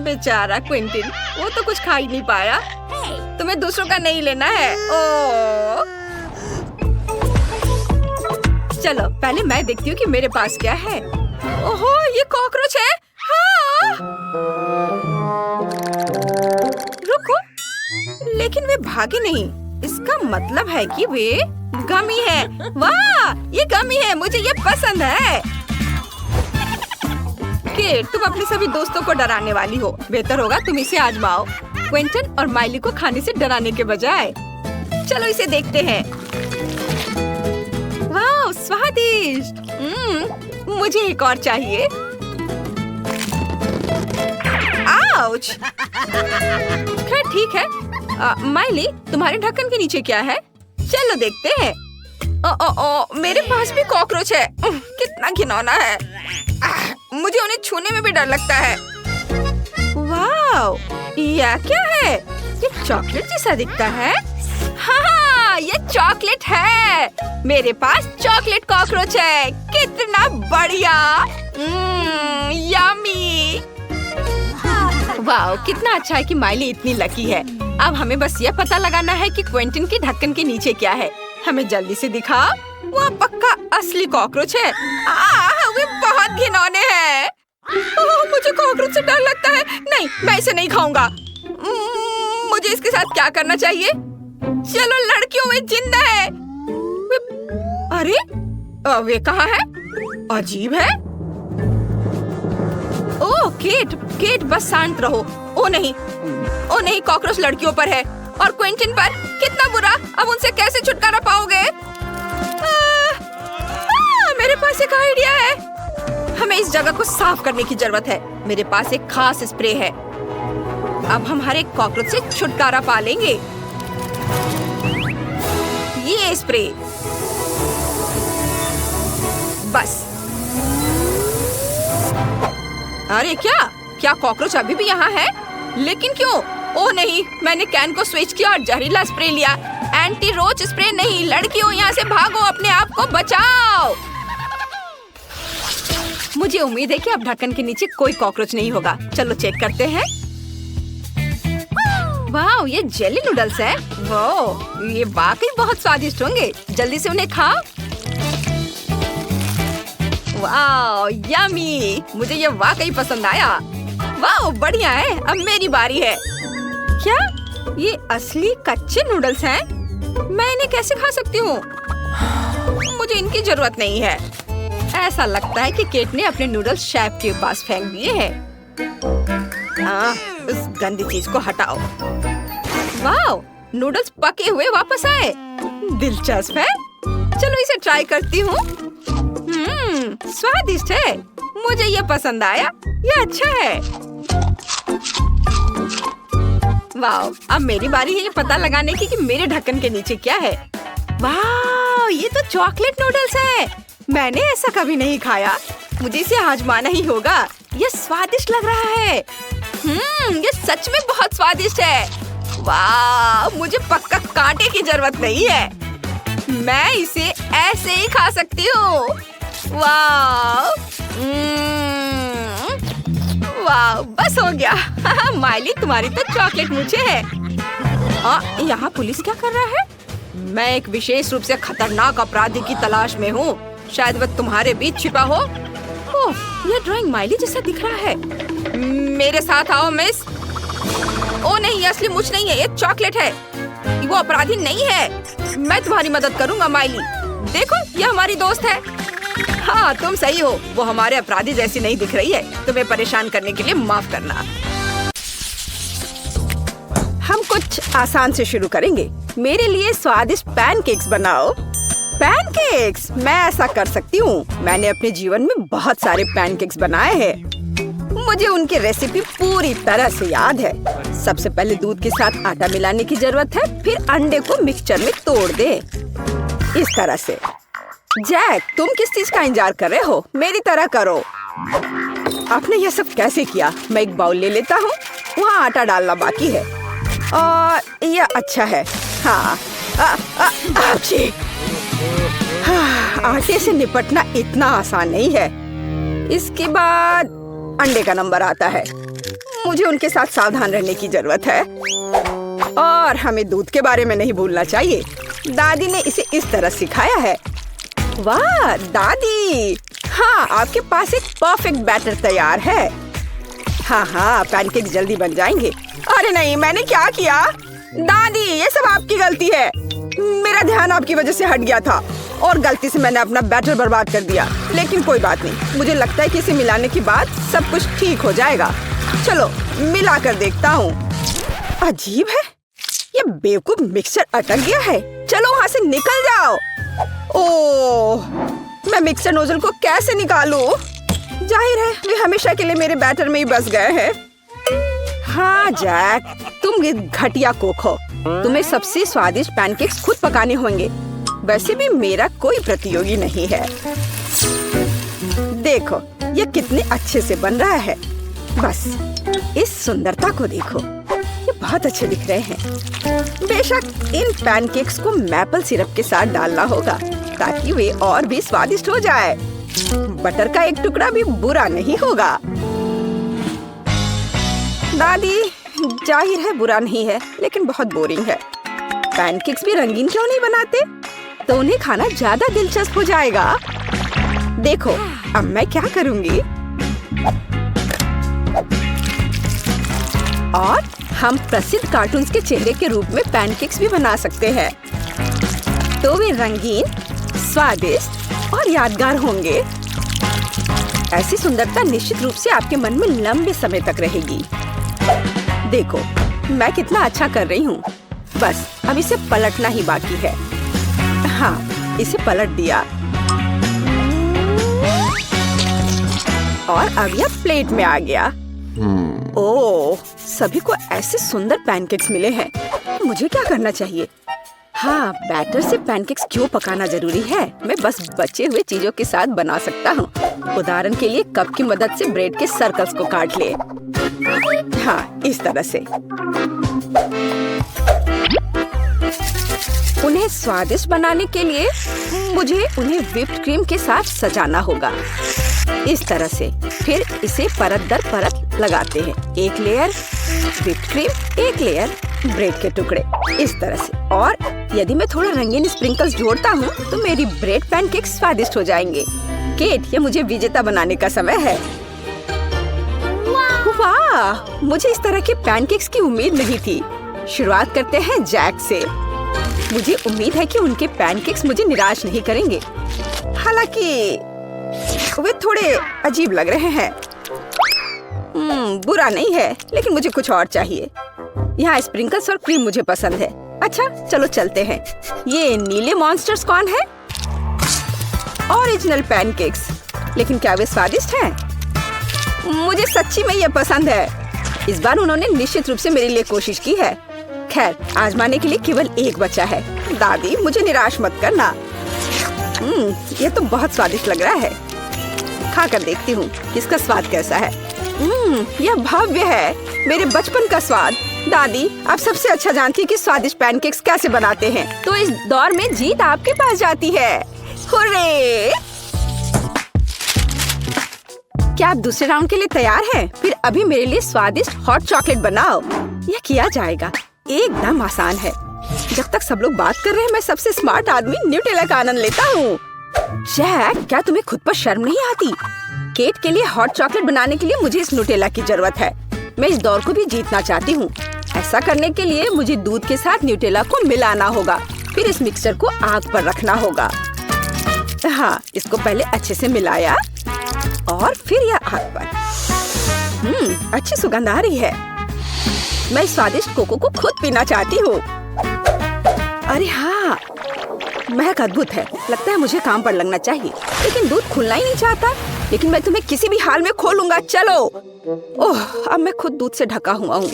बेचारा क्विंटन, वो तो कुछ खा ही नहीं पाया। तुम्हें दूसरों का नहीं लेना है। ओह, चलो पहले मैं देखती हूँ कि मेरे पास क्या है। ओहो, ये कॉकरोच है। हाँ। रुको, लेकिन वे भागे नहीं। इसका मतलब है कि वे गमी है। वाह, ये गमी है। मुझे ये पसंद है। केट, तुम अपने सभी दोस्तों को डराने वाली हो। बेहतर होगा तुम इसे आजमाओ, क्विंटन और माइली को खाने से डराने के बजाय। चलो इसे देखते हैं। वाह, स्वादिष्ट। मुझे एक और चाहिए। आउच। खैर ठीक है। माइली, तुम्हारे ढक्कन के नीचे क्या है? चलो देखते हैं। मेरे पास भी कॉकरोच है। कितना घिनौना है। मुझे उन्हें छूने में भी डर लगता है। वाह, यह क्या है? ये चॉकलेट जैसा दिखता है। हाँ, ये चॉकलेट है। मेरे पास चॉकलेट कॉकरोच है। कितना बढ़िया। यम्मी। वाह, कितना अच्छा है कि माइली इतनी लकी है। अब हमें बस यह पता लगाना है कि क्विंटन के ढक्कन के नीचे क्या है। हमें जल्दी से दिखा। वो पक्का असली कॉकरोच है। वे बहुत घिनौने हैं। मुझे कॉकरोच से डर लगता है। नहीं, मैं इसे नहीं खाऊंगा। मुझे इसके साथ क्या करना चाहिए? चलो लड़कियों, वे जिंदा है। अरे, वे कहाँ है? अजीब है। ओह केट, बस शांत रहो। ओ नहीं, कॉकरोच लड़कियों पर है और क्विंटन पर। कितना बुरा। अब उनसे कैसे छुटकारा पाओगे? मेरे पास एक आइडिया है। हमें इस जगह को साफ करने की जरूरत है। मेरे पास एक खास स्प्रे है। अब हम हर एक कॉकरोच से छुटकारा पा लेंगे। ये स्प्रे। बस। अरे क्या कॉकरोच अभी भी यहाँ है? लेकिन क्यों? ओ नहीं, मैंने कैन को स्विच किया और जहरीला स्प्रे लिया। एंटी रोच स्प्रे नहीं। लड़कियों, यहाँ से भागो, अपने आप को बचाओ। मुझे उम्मीद है कि अब ढक्कन के नीचे कोई कॉकरोच नहीं होगा। चलो चेक करते हैं। वाह, ये जेली नूडल्स है। वाह, ये वाकई बहुत स्वादिष्ट होंगे। जल्दी से उन्हें खाओ। वाह, यम्मी। मुझे ये वाकई पसंद आया। वाह, बढ़िया है। अब मेरी बारी है। क्या ये असली कच्चे नूडल्स हैं? मैं इन्हें कैसे खा सकती हूँ? मुझे इनकी जरूरत नहीं है। ऐसा लगता है कि केट ने अपने नूडल्स शेफ के पास फेंक दिए हैं। उस गंदी चीज को हटाओ। वाह, नूडल्स पके हुए वापस आए। दिलचस्प है। चलो इसे ट्राई करती हूँ। स्वादिष्ट है। मुझे ये पसंद आया। ये अच्छा है। वाह, अब मेरी बारी है ये पता लगाने की कि मेरे ढक्कन के नीचे क्या है। वाह, ये तो चॉकलेट नूडल्स है। मैंने ऐसा कभी नहीं खाया। मुझे इसे आजमाना ही होगा। ये स्वादिष्ट लग रहा है। ये सच में बहुत स्वादिष्ट है। वाह, मुझे पक्का कांटे की जरूरत नहीं है। मैं इसे ऐसे ही खा सकती हूँ। वाह, वाह, बस हो गया। माइली, तुम्हारी तो चॉकलेट मुझे है। यहाँ पुलिस क्या कर रहा है? मैं एक विशेष रूप से खतरनाक अपराधी की तलाश में हूँ। शायद वह तुम्हारे बीच छिपा हो। ओह, यह ड्राइंग माइली जैसा दिख रहा है। मेरे साथ आओ मिस। ओ नहीं, ये असली मुझ नहीं है, ये चॉकलेट है। वो अपराधी नहीं है। मैं तुम्हारी मदद करूंगा माइली। देखो, ये हमारी दोस्त है। हाँ, तुम सही हो। वो हमारे अपराधी जैसी नहीं दिख रही है। तुम्हें परेशान करने के लिए माफ करना। हम कुछ आसान से शुरू करेंगे। मेरे लिए स्वादिष्ट पैनकेक्स बनाओ। पैनकेक्स? मैं ऐसा कर सकती हूँ। मैंने अपने जीवन में बहुत सारे पैनकेक्स बनाए हैं। मुझे उनकी रेसिपी पूरी तरह से याद है। सबसे पहले दूध के साथ आटा मिलाने की जरूरत है। फिर अंडे को मिक्सचर में तोड़ दे, इस तरह से। जैक, तुम किस चीज का इंतजार कर रहे हो? मेरी तरह करो। आपने ये सब कैसे किया? मैं एक बाउल ले लेता हूँ। वहाँ आटा डालना बाकी है। और ये अच्छा है। हाँ, आटे से निपटना इतना आसान नहीं है। इसके बाद अंडे का नंबर आता है। मुझे उनके साथ सावधान रहने की जरूरत है। और हमें दूध के बारे में नहीं भूलना चाहिए। दादी ने इसे इस तरह सिखाया है। वाह दादी, हाँ, आपके पास एक परफेक्ट बैटर तैयार है। हाँ, पैनकेक जल्दी बन जाएंगे। अरे नहीं, मैंने क्या किया? दादी, ये सब आपकी गलती है। मेरा ध्यान आपकी वजह से हट गया था और गलती से मैंने अपना बैटर बर्बाद कर दिया। लेकिन कोई बात नहीं, मुझे लगता है कि इसे मिलाने के बाद सब कुछ ठीक हो जाएगा। चलो मिला कर देखता हूँ। अजीब है, ये बेवकूफ मिक्सचर अटक गया है। चलो वहाँ से निकल जाओ। ओह, मैं मिक्सर नोजल को कैसे निकालूं? जाहिर है वे हमेशा के लिए मेरे बैटर में ही बस गए हैं। हाँ जैक, तुम घटिया कोक हो। तुम्हें सबसे स्वादिष्ट पैनकेक्स खुद पकाने होंगे। वैसे भी मेरा कोई प्रतियोगी नहीं है। देखो ये कितने अच्छे से बन रहा है। बस इस सुंदरता को देखो, ये बहुत अच्छे दिख रहे हैं। बेशक इन पैनकेक्स को मैपल सिरप के साथ डालना होगा ताकि वे और भी स्वादिष्ट हो जाए। बटर का एक टुकड़ा भी बुरा नहीं होगा। दादी, जाहिर है बुरा नहीं है, लेकिन बहुत बोरिंग है। पैनकेक्स भी रंगीन क्यों नहीं बनाते? तो उन्हें खाना ज्यादा दिलचस्प हो जाएगा। देखो अब मैं क्या करूंगी। और हम प्रसिद्ध कार्टून्स के चेहरे के रूप में पैनकेक्स भी बना सकते हैं। तो वे रंगीन, स्वादिष्ट और यादगार होंगे। ऐसी सुंदरता निश्चित रूप से आपके मन में लंबे समय तक रहेगी। देखो मैं कितना अच्छा कर रही हूँ। बस अब इसे पलटना ही बाकी है। हाँ, इसे पलट दिया और अब यह प्लेट में आ गया। ओह, सभी को ऐसे सुंदर पैनकेक्स मिले हैं। मुझे क्या करना चाहिए? हाँ, बैटर से पैनकेक्स क्यों पकाना जरूरी है? मैं बस बचे हुए चीजों के साथ बना सकता हूँ। उदाहरण के लिए कप की मदद से ब्रेड के सर्कल्स को काट ले। हाँ, इस तरह से। उन्हें स्वादिष्ट बनाने के लिए मुझे उन्हें व्हिप्ड क्रीम के साथ सजाना होगा। इस तरह से। फिर इसे परत दर परत लगाते हैं। एक लेयर व्हिप्ड क्रीम, एक लेयर ब्रेड के टुकड़े, इस तरह से। और यदि मैं थोड़ा रंगीन स्प्रिंकल्स जोड़ता हूँ तो मेरी ब्रेड पैनकेक स्वादिष्ट हो जाएंगे। केट, ये मुझे विजेता बनाने का समय है। वाह, मुझे इस तरह के पैनकेक्स की उम्मीद नहीं थी। शुरुआत करते हैं जैक से। मुझे उम्मीद है कि उनके पैनकेक्स मुझे निराश नहीं करेंगे। हालांकि वे थोड़े अजीब लग रहे हैं। बुरा नहीं है, लेकिन मुझे कुछ और चाहिए। यहाँ स्प्रिंकल्स और क्रीम मुझे पसंद है। अच्छा, चलो चलते हैं। ये नीले मॉन्स्टर्स कौन है? Original pancakes. लेकिन क्या वे स्वादिष्ट हैं? मुझे सच्ची में ये पसंद है। इस बार उन्होंने निश्चित रूप से मेरे लिए कोशिश की है। खैर, आजमाने के लिए केवल एक बचा है। दादी, मुझे निराश मत करना। ये तो बहुत स्वादिष्ट लग रहा है। खाकर देखती हूँ इसका स्वाद कैसा है। यह भव्य है, मेरे बचपन का स्वाद। दादी, आप सबसे अच्छा जानती हैं कि स्वादिष्ट पैनकेक्स कैसे बनाते हैं। तो इस दौर में जीत आपके पास जाती है। हुर्रे! क्या आप दूसरे राउंड के लिए तैयार हैं? फिर अभी मेरे लिए स्वादिष्ट हॉट चॉकलेट बनाओ। यह किया जाएगा। एकदम आसान है। जब तक सब लोग बात कर रहे हैं, मैं सबसे स्मार्ट आदमी न्यूटेला का आनंद लेता हूँ। जैक, क्या तुम्हें खुद पर शर्म नहीं आती? केट के लिए हॉट चॉकलेट बनाने के लिए मुझे इस न्यूटेला की जरूरत है। मैं इस दौर को भी जीतना चाहती हूँ। ऐसा करने के लिए मुझे दूध के साथ न्यूटेला को मिलाना होगा। फिर इस मिक्सचर को आग पर रखना होगा। हाँ, इसको पहले अच्छे से मिलाया और फिर यह आग पर। अच्छी सुगंध आ रही है। मैं इस स्वादिष्ट कोको को खुद पीना चाहती हूँ। अरे हाँ, महक अद्भुत है। लगता है मुझे काम पर लगना चाहिए, लेकिन दूध खुलना ही नहीं चाहता। लेकिन मैं तुम्हें किसी भी हाल में खोलूंगा। चलो। ओह, अब मैं खुद दूध से ढका हुआ हूँ।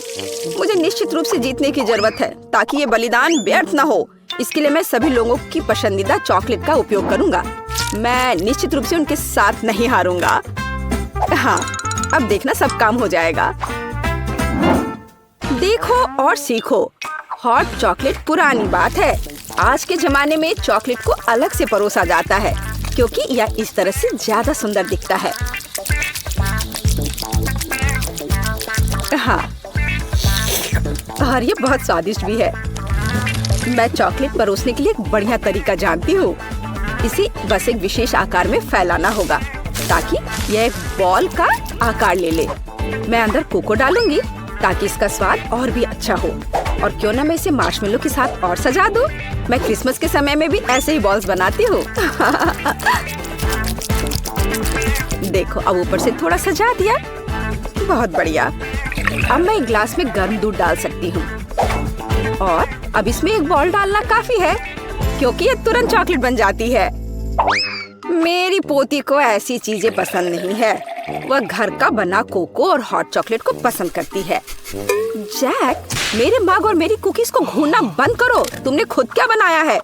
मुझे निश्चित रूप से जीतने की जरूरत है ताकि ये बलिदान व्यर्थ न हो। इसके लिए मैं सभी लोगों की पसंदीदा चॉकलेट का उपयोग करूंगा। मैं निश्चित रूप से उनके साथ नहीं हारूंगा। हाँ, अब देखना सब काम हो जाएगा। देखो और सीखो। हॉट चॉकलेट पुरानी बात है। आज के जमाने में चॉकलेट को अलग से परोसा जाता है क्योंकि यह इस तरह से ज्यादा सुंदर दिखता है। हाँ, और ये बहुत स्वादिष्ट भी है। मैं चॉकलेट परोसने के लिए एक बढ़िया तरीका जानती हूँ। इसे बस एक विशेष आकार में फैलाना होगा ताकि यह एक बॉल का आकार ले ले। मैं अंदर कोको डालूंगी ताकि इसका स्वाद और भी अच्छा हो। और क्यों ना मैं इसे मार्शमेलो के साथ और सजा दूं? मैं क्रिसमस के समय में भी ऐसे ही बॉल्स बनाती हूँ। देखो, अब ऊपर से थोड़ा सजा दिया। बहुत बढ़िया। अब मैं एक ग्लास में गर्म दूध डाल सकती हूँ और अब इसमें एक बॉल डालना काफी है क्योंकि ये तुरंत चॉकलेट बन जाती है। मेरी पोती को ऐसी चीजें पसंद नहीं है। वह घर का बना कोको और हॉट चॉकलेट को पसंद करती है। जैक, मेरे मग और मेरी कुकीज को घूरना बंद करो। तुमने खुद क्या बनाया है?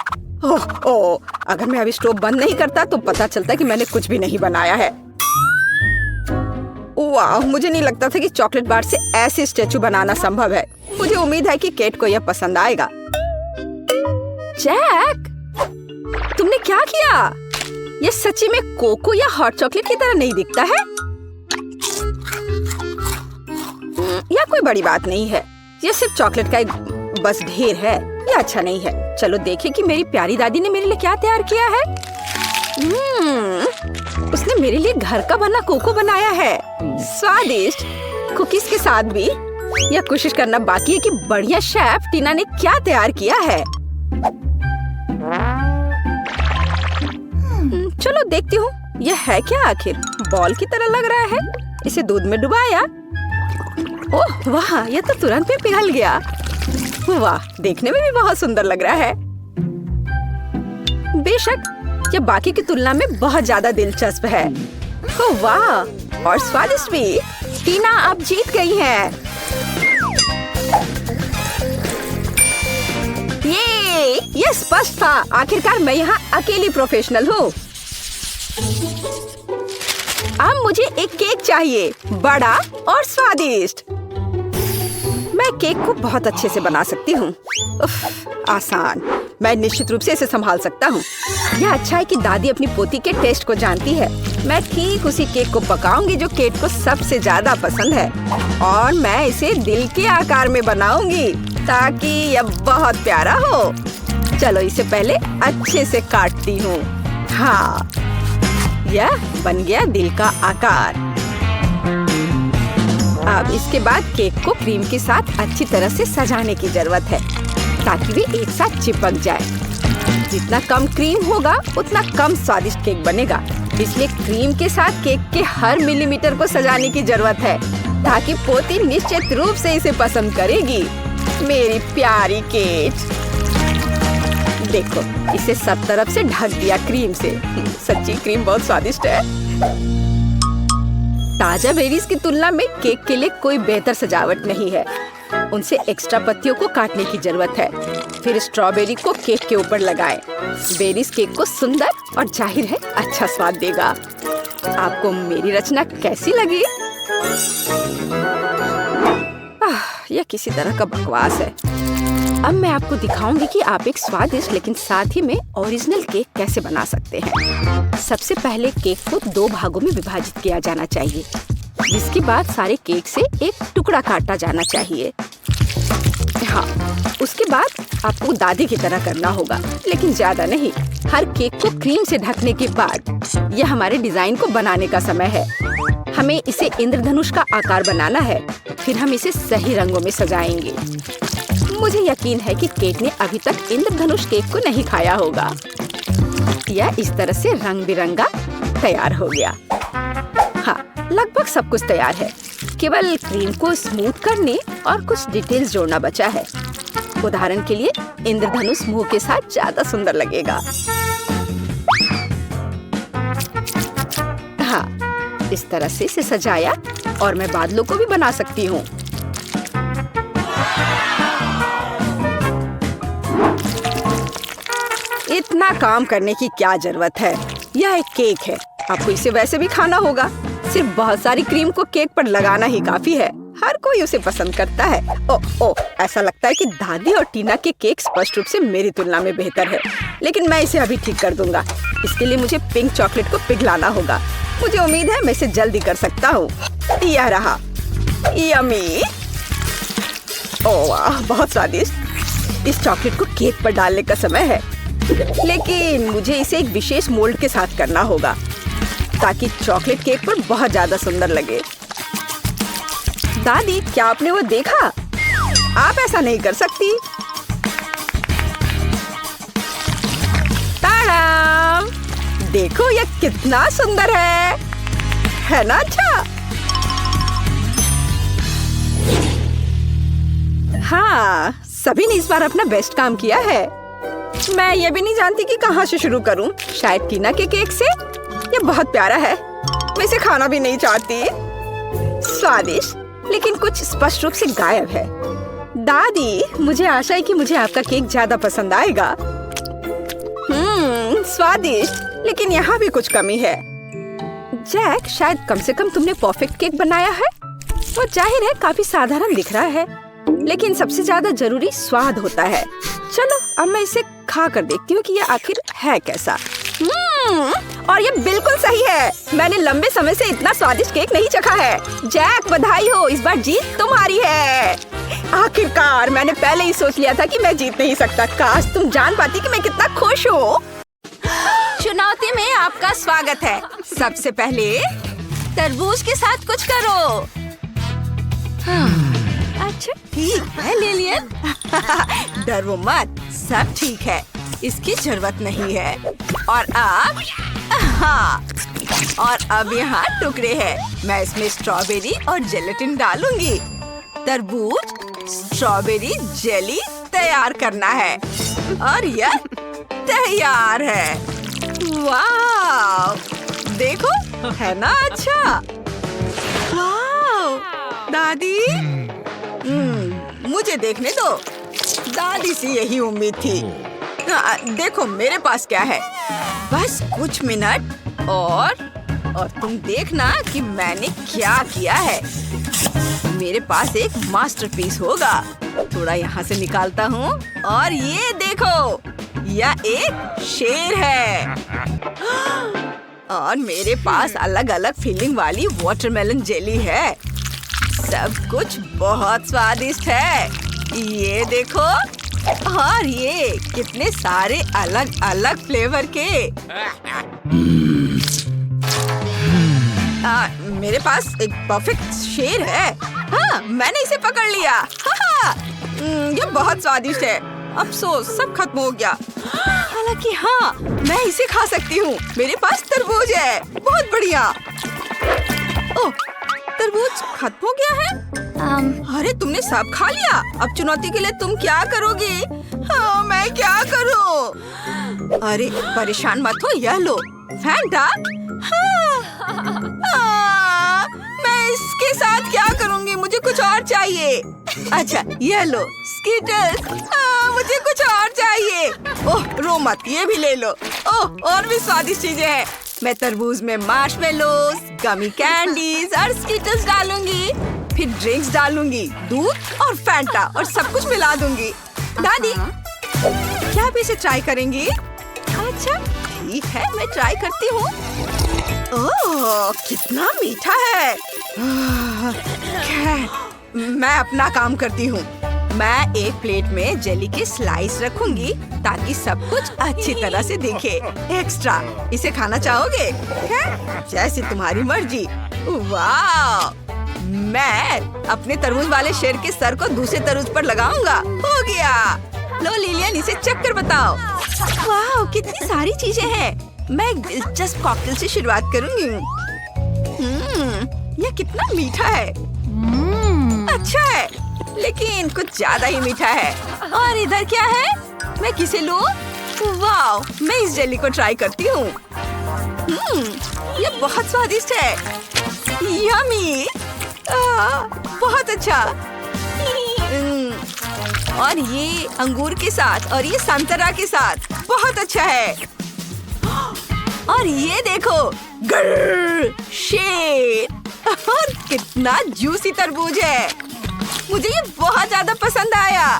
ओह, अगर मैं अभी स्टोव बंद नहीं करता तो पता चलता कि मैंने कुछ भी नहीं बनाया है। वाह, मुझे नहीं लगता था कि चॉकलेट बार से ऐसे स्टैचू बनाना संभव है। मुझे उम्मीद है कि केट को यह पसंद आएगा। जैक, तुमने क्या किया? ये सच्ची में कोको या हॉट चॉकलेट की तरह नहीं दिखता है। यह कोई बड़ी बात नहीं है। यह सिर्फ चॉकलेट का एक बस ढेर है। यह अच्छा नहीं है। चलो देखें कि मेरी प्यारी दादी ने मेरे लिए क्या तैयार किया है। उसने मेरे लिए घर का बना कोको बनाया है। स्वादिष्ट कुकीज के साथ भी। यह कोशिश करना बाकी है कि बढ़िया शेफ टीना ने क्या तैयार किया है। चलो देखती हूँ यह है क्या आखिर। बॉल की तरह लग रहा है। इसे दूध में डुबाया। ओह वाह, यह तो तुरंत ही पिघल गया। वाह, देखने में भी बहुत सुंदर लग रहा है। बेशक यह बाकी की तुलना में बहुत ज्यादा दिलचस्प है। ओह वाह, और स्वादिष्ट भी। टीना आप जीत गई हैं। ये ये स्पष्ट था। आखिरकार मैं यहाँ अकेली प्रोफेशनल हूँ। अब मुझे एक केक चाहिए, बड़ा और स्वादिष्ट। मैं केक को बहुत अच्छे से बना सकती हूँ। आसान। मैं निश्चित रूप से इसे संभाल सकता हूँ। यह अच्छा है कि दादी अपनी पोती के टेस्ट को जानती है। मैं ठीक उसी केक को पकाऊंगी जो केट को सबसे ज्यादा पसंद है, और मैं इसे दिल के आकार में बनाऊंगी ताकि यह बहुत प्यारा हो। चलो इसे पहले अच्छे से काटती हूँ। हाँ, यह बन गया दिल का आकार। अब इसके बाद केक को क्रीम के साथ अच्छी तरह से सजाने की जरूरत है ताकि वे एक साथ चिपक जाए। जितना कम क्रीम होगा उतना कम स्वादिष्ट केक बनेगा। इसलिए क्रीम के साथ केक के हर मिलीमीटर को सजाने की जरूरत है ताकि पोती निश्चित रूप से इसे पसंद करेगी। मेरी प्यारी केट, देखो इसे सब तरफ से ढक दिया क्रीम से। सच्ची क्रीम बहुत स्वादिष्ट है। ताजा बेरीज की तुलना में केक के लिए कोई बेहतर सजावट नहीं है। उनसे एक्स्ट्रा पत्तियों को काटने की जरूरत है। फिर स्ट्रॉबेरी को केक के ऊपर लगाएं। बेरीज केक को सुंदर और जाहिर है अच्छा स्वाद देगा। आपको मेरी रचना कैसी लगी? यह किसी तरह का बकवास है। अब मैं आपको दिखाऊंगी कि आप एक स्वादिष्ट लेकिन साथ ही में ओरिजिनल केक कैसे बना सकते हैं। सबसे पहले केक को 2 भागों में विभाजित किया जाना चाहिए, जिसके बाद सारे केक से एक टुकड़ा काटा जाना चाहिए। हाँ, उसके बाद आपको दादी की तरह करना होगा, लेकिन ज्यादा नहीं। हर केक को क्रीम से ढकने के बाद यह हमारे डिजाइन को बनाने का समय है। हमें इसे इंद्रधनुष का आकार बनाना है। फिर हम इसे सही रंगों में सजाएंगे। मुझे यकीन है कि केक ने अभी तक इंद्रधनुष केक को नहीं खाया होगा। यह इस तरह से रंग बिरंगा तैयार हो गया। हाँ, लगभग सब कुछ तैयार है। केवल क्रीम को स्मूथ करने और कुछ डिटेल्स जोड़ना बचा है। उदाहरण के लिए इंद्रधनुष मुंह के साथ ज्यादा सुंदर लगेगा। हाँ, इस तरह से इसे सजाया और मैं बादलों को भी बना सकती हूँ। इतना काम करने की क्या जरूरत है? यह एक केक है, आपको इसे वैसे भी खाना होगा। सिर्फ बहुत सारी क्रीम को केक पर लगाना ही काफी है। हर कोई उसे पसंद करता है। ओह, ऐसा लगता है कि दादी और टीना के केक स्पष्ट रूप से मेरी तुलना में बेहतर है, लेकिन मैं इसे अभी ठीक कर दूंगा। इसके लिए मुझे पिंक चॉकलेट को पिघलाना होगा। मुझे उम्मीद है मैं इसे जल्दी कर सकता हूँ। यह रहा, यम्मी। ओह वाह, बहुत स्वादिष्ट। इस चॉकलेट को केक पर डालने का समय है, लेकिन मुझे इसे एक विशेष मोल्ड के साथ करना होगा ताकि चॉकलेट केक पर बहुत ज्यादा सुंदर लगे। दादी, क्या आपने वो देखा? आप ऐसा नहीं कर सकती। ताड़ाम! देखो यह कितना सुंदर है ना? अच्छा, हाँ, सभी ने इस बार अपना बेस्ट काम किया है। मैं ये भी नहीं जानती कि कहाँ से शुरू करूं। शायद टीना के केक से। ये बहुत प्यारा है, मैं इसे खाना भी नहीं चाहती। स्वादिष्ट लेकिन कुछ स्पष्ट रूप से गायब है। दादी, मुझे आशा है कि मुझे आपका केक ज्यादा पसंद आएगा। स्वादिष्ट, लेकिन यहाँ भी कुछ कमी है। जैक, शायद कम से कम तुमने परफेक्ट केक बनाया है। वो जाहिर है काफी साधारण दिख रहा है, लेकिन सबसे ज्यादा जरूरी स्वाद होता है। चलो अब मैं इसे खा कर देखती हूँ कि ये आखिर है कैसा। और ये बिल्कुल सही है। मैंने लंबे समय से इतना स्वादिष्ट केक नहीं चखा है। जैक, बधाई हो, इस बार जीत तुम्हारी है। आखिरकार, मैंने पहले ही सोच लिया था कि मैं जीत नहीं सकता। काश तुम जान पाती कि मैं कितना खुश हूँ। चुनौती में आपका स्वागत है। सबसे पहले तरबूज के साथ कुछ करो। अच्छा ठीक है लिलियन। डरो मत, सब ठीक है। इसकी जरूरत नहीं है। और अब हाँ, और अब यहाँ टुकड़े हैं। मैं इसमें स्ट्रॉबेरी और जेलेटिन डालूंगी। तरबूज स्ट्रॉबेरी जेली तैयार करना है और यह तैयार है। वाह, देखो, है ना अच्छा? वाह, दादी, मुझे देखने दो। दादी से यही उम्मीद थी। देखो मेरे पास क्या है। बस कुछ मिनट और तुम देखना कि मैंने क्या किया है। मेरे पास एक मास्टरपीस होगा। थोड़ा यहाँ से निकालता हूँ और ये देखो, यह एक शेर है। और मेरे पास अलग अलग फीलिंग वाली वाटरमेलन जेली है। सब कुछ बहुत स्वादिष्ट है। ये देखो, और ये कितने सारे अलग अलग फ्लेवर के। मेरे पास एक परफेक्ट शेर है। हाँ, मैंने इसे पकड़ लिया। हाँ, ये बहुत स्वादिष्ट है। अफसोस सब खत्म हो गया। हालांकि हाँ, मैं इसे खा सकती हूँ। मेरे पास तरबूज है। बहुत बढ़िया। ओह, तरबूज खत्म हो गया है। अरे तुमने सब खा लिया। अब चुनौती के लिए तुम क्या करोगी? हाँ, मैं क्या करूँ? अरे परेशान मत हो, यह लो फैंटा। मैं इसके साथ क्या करूँगी? मुझे कुछ और चाहिए। अच्छा, यह लो स्कीटल्स। मुझे कुछ और चाहिए। ओह रो मत, ये भी ले लो। ओह, और भी स्वादिष्ट चीजें हैं। मैं तरबूज में मार्शमेलोस, गमी कैंडीज और स्कीटल्स डालूंगी। फिर ड्रिंक्स डालूंगी, दूध और फैंटा और सब कुछ मिला दूंगी। दादी, क्या आप इसे ट्राई करेंगी? अच्छा ठीक है, मैं ट्राई करती हूँ। ओह, कितना मीठा है। खैर, मैं अपना काम करती हूँ। मैं एक प्लेट में जेली के स्लाइस रखूंगी ताकि सब कुछ अच्छी तरह से दिखे। एक्स्ट्रा, इसे खाना चाहोगे? जैसे तुम्हारी मर्जी। वाह! मैं अपने तरबूज वाले शेर के सर को दूसरे तरबूज पर लगाऊंगा। हो गया। लो लिलियन, इसे चख कर बताओ। वाह, कितनी सारी चीजें हैं। मैं एक दिलचस्प कॉकटेल से शुरुआत करूंगी। यह कितना मीठा है। अच्छा है, लेकिन कुछ ज्यादा ही मीठा है। और इधर क्या है? मैं किसे लूं? वाह, मैं इस जेली को ट्राई करती हूँ। ये बहुत स्वादिष्ट है। यम्मी। बहुत अच्छा। और ये अंगूर के साथ और ये संतरा के साथ बहुत अच्छा है। और ये देखो, शेर। और कितना जूसी तरबूज है। मुझे ये बहुत ज्यादा पसंद आया।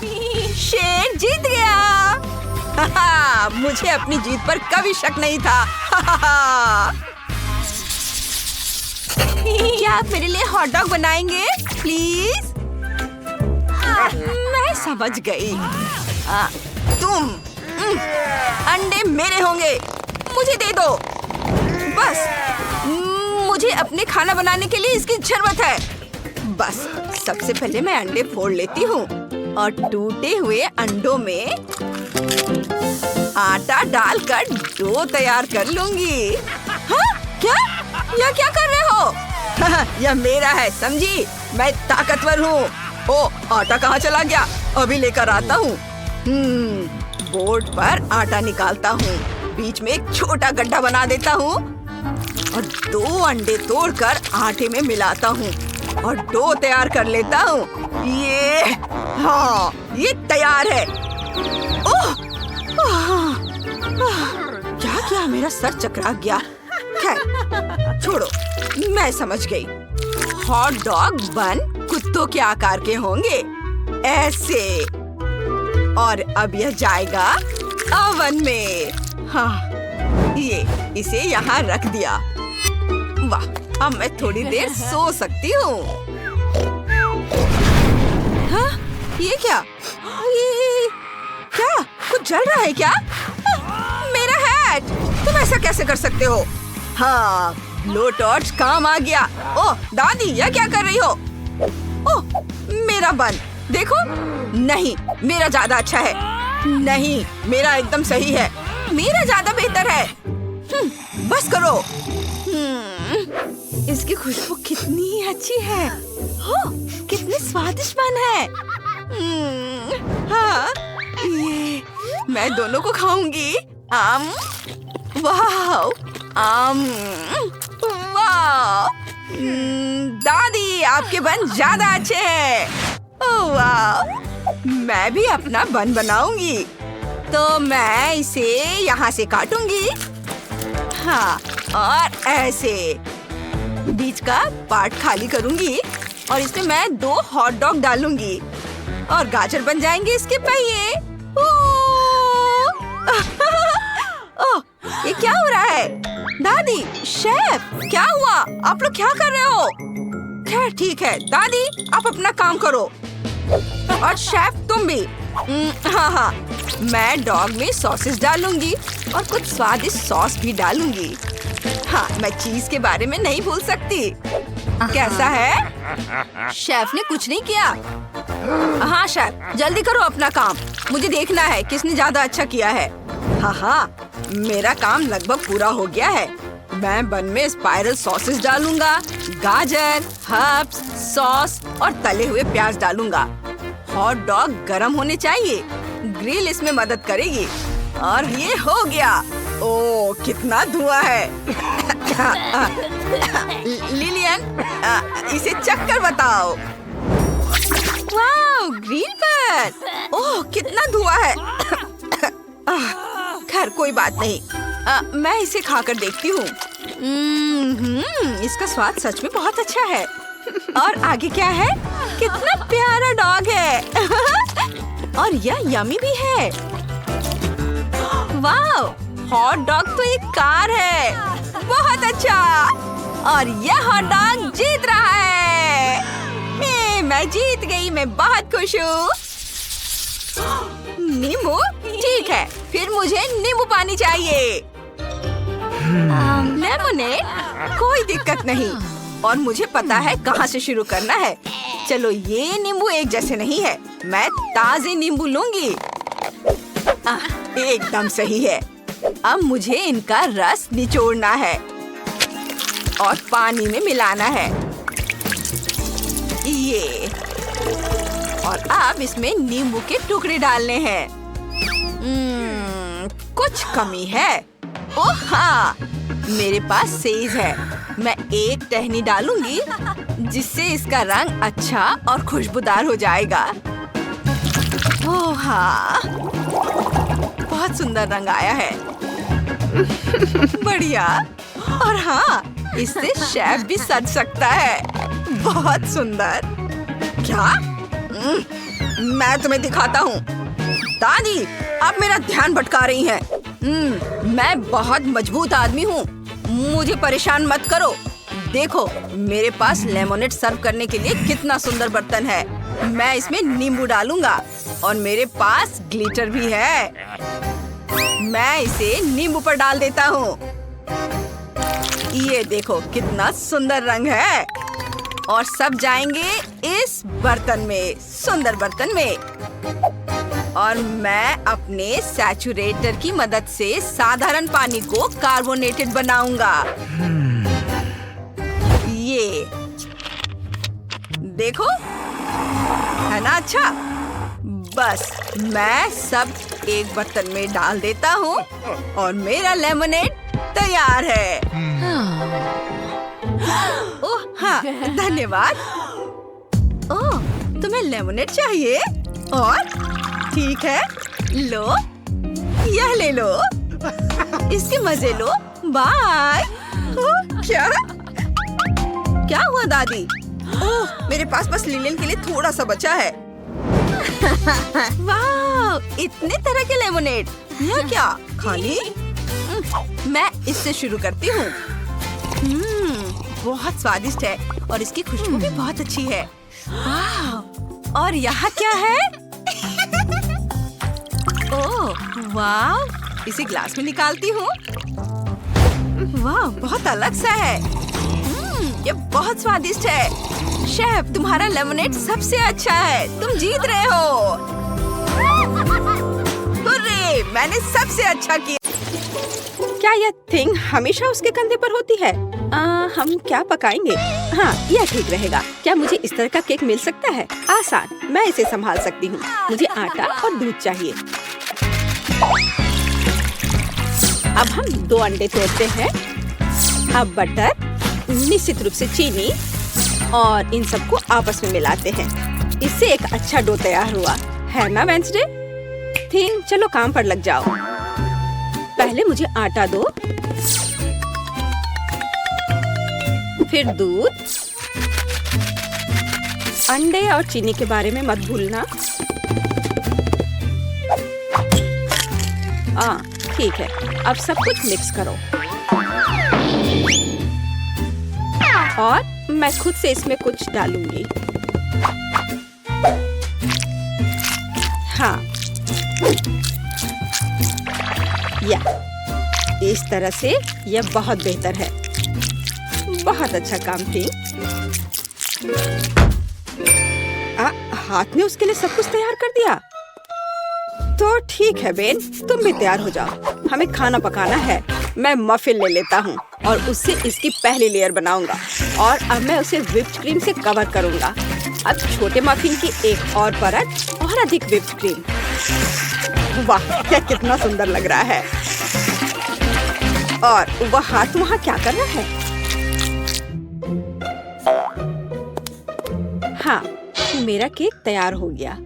शेर जीत गया। मुझे अपनी जीत पर कभी शक नहीं था। क्या आप मेरे लिए हॉट डॉग बनाएंगे प्लीज? मैं समझ गई। तुम अंडे मेरे होंगे। मुझे दे दो। बस मुझे अपने खाना बनाने के लिए इसकी जरूरत है। बस सबसे पहले मैं अंडे फोड़ लेती हूँ और टूटे हुए अंडों में आटा डालकर डो तैयार कर लूंगी। हाँ? क्या कर रहे हो? यह मेरा है, समझी? मैं ताकतवर हूँ। ओ, आटा कहाँ चला गया? अभी लेकर आता हूँ। बोर्ड पर आटा निकालता हूँ, बीच में एक छोटा गड्ढा बना देता हूँ और 2 अंडे तोड़कर आटे में मिलाता हूँ और डो तैयार कर लेता हूँ। ये तैयार है। ओह, क्या मेरा सर चकरा गया। खैर छोड़ो, मैं समझ गई। हॉट डॉग बन कुत्तों के आकार के होंगे, ऐसे। और अब यह जाएगा ओवन में। हाँ, इसे यहाँ रख दिया। वाह, अब मैं थोड़ी देर सो सकती हूँ। हाँ, ये क्या? क्या कुछ जल रहा है क्या? मेरा हैट! तुम ऐसा कैसे कर सकते हो? हाँ, लो टॉर्च काम आ गया। ओह दादी, यह क्या कर रही हो? ओह, मेरा बन देखो। नहीं, मेरा ज्यादा अच्छा है। नहीं, मेरा एकदम सही है। मेरा ज्यादा बेहतर है। बस करो। इसकी खुशबू कितनी अच्छी है। कितनी स्वादिष्ट बन है। हाँ, ये मैं दोनों को खाऊंगी। वाह, वाह। दादी, आपके बन ज्यादा अच्छे हैं। ओह वाह, मैं भी अपना बन बनाऊंगी। तो मैं इसे यहाँ से काटूंगी। हाँ, और ऐसे बीच का पार्ट खाली करूंगी और इसमें मैं 2 हॉट डॉग डालूंगी और गाजर बन जाएंगे इसके पहिए। ओह, ये क्या हो रहा है? दादी, शेफ, क्या हुआ? आप लोग क्या कर रहे हो? खैर ठीक है, दादी आप अपना काम करो और शेफ तुम भी। हाँ, मैं डॉग में सॉसेस डालूंगी और कुछ स्वादिष्ट सॉस भी डालूंगी। हाँ, मैं चीज के बारे में नहीं भूल सकती। कैसा है? शेफ ने कुछ नहीं किया। हाँ शेफ, जल्दी करो अपना काम। मुझे देखना है किसने ज्यादा अच्छा किया है। हाँ, मेरा काम लगभग पूरा हो गया है। मैं बन में स्पाइरल सॉसेस डालूंगा, गाजर, हर्ब्स, सॉस और तले हुए प्याज डालूंगा। हॉट डॉग गरम होने चाहिए। ग्रिल इसमें मदद करेगी। और ये हो गया। ओह, कितना धुआं है। लिलियन, इसे चक्कर बताओ। वाह, ग्रिल पर। ओह, कितना धुआं है। खैर कोई बात नहीं। मैं इसे खाकर देखती हूँ। इसका स्वाद सच में बहुत अच्छा है। और आगे क्या है? कितना प्यारा डॉग है। और यह यमी भी है। वाह, हॉट डॉग तो एक कार है। बहुत अच्छा। और यह हॉट डॉग जीत रहा है। मैं जीत गई। मैं बहुत खुश हूँ। नींबू? ठीक है, फिर मुझे नींबू पानी चाहिए। लेमोनेड? कोई दिक्कत नहीं। और मुझे पता है कहाँ से शुरू करना है। चलो, ये नींबू एक जैसे नहीं है। मैं ताजे नींबू लूंगी। एकदम सही है। अब मुझे इनका रस निचोड़ना है और पानी में मिलाना है। ये, और अब इसमें नींबू के टुकड़े डालने हैं। कुछ कमी है। ओह हाँ, मेरे पास सेज है। मैं एक टहनी डालूंगी जिससे इसका रंग अच्छा और खुशबूदार हो जाएगा। ओह हाँ, बहुत सुंदर रंग आया है। बढ़िया। और हाँ, इससे शेफ भी सज सकता है। बहुत सुंदर। क्या? मैं तुम्हें दिखाता हूँ। दादी, आप मेरा ध्यान भटका रही हैं। मैं बहुत मजबूत आदमी हूँ। मुझे परेशान मत करो। देखो, मेरे पास लेमोनेड सर्व करने के लिए कितना सुंदर बर्तन है। मैं इसमें नींबू डालूंगा और मेरे पास ग्लिटर भी है। मैं इसे नींबू पर डाल देता हूँ। ये देखो कितना सुंदर रंग है। और सब जाएंगे इस बर्तन में, सुंदर बर्तन में। और मैं अपने सैचुरेटर की मदद से साधारण पानी को कार्बोनेटेड बनाऊंगा। ये देखो, है ना अच्छा? बस मैं सब एक बर्तन में डाल देता हूँ और मेरा लेमोनेड तैयार है। ओह हाँ, धन्यवाद। ओह, तुम्हें लेमोनेड चाहिए? और ठीक है, लो, यह ले लो। इसके मजे लो। बाय। क्या हुआ दादी? ओह, मेरे पास बस लिलियन के लिए थोड़ा सा बचा है। वाह, इतने तरह के लेमोनेड। यह क्या, खाली? मैं इससे शुरू करती हूँ। बहुत स्वादिष्ट है और इसकी खुशबू भी बहुत अच्छी है। वाह, और यहाँ क्या है? ओह वाह, इसे ग्लास में निकालती हूँ। वाह, बहुत अलग सा है। ये बहुत स्वादिष्ट है। शेफ, तुम्हारा लेमोनेड सबसे अच्छा है। तुम जीत रहे हो। हुर्रे, मैंने सबसे अच्छा किया। क्या यह थिंग हमेशा उसके कंधे पर होती है? हम क्या पकाएंगे? हाँ, यह ठीक रहेगा। क्या मुझे इस तरह का केक मिल सकता है? आसान, मैं इसे संभाल सकती हूँ। मुझे आटा और दूध चाहिए। अब हम 2 अंडे तोड़ते हैं। अब बटर, निश्चित रूप से चीनी और इन सबको आपस में मिलाते हैं। इससे एक अच्छा डो तैयार हुआ है ना वेंसडे? थिंग, चलो काम पर लग जाओ। पहले मुझे आटा दो, फिर दूध, अंडे और चीनी के बारे में मत भूलना। ठीक है, अब सब कुछ मिक्स करो और मैं खुद से इसमें कुछ डालूंगी। हाँ, या इस तरह से यह बहुत बेहतर है। बहुत अच्छा काम थी। हाथ में उसके लिए सब कुछ तैयार कर दिया। तो ठीक है बेन, तुम भी तैयार हो जाओ। हमें खाना पकाना है। मैं मफिन ले लेता हूँ और उससे इसकी पहली लेयर बनाऊंगा और अब मैं उसे व्हिप्ड क्रीम से कवर करूंगा। अब छोटे मफिन की एक और परत और अधिक व्हिप्ड क्रीम। वाह, क्या कितना सुंदर लग रहा है। और वह हाथ वहाँ क्या कर रहा है? हाँ, मेरा केक तैयार हो गया।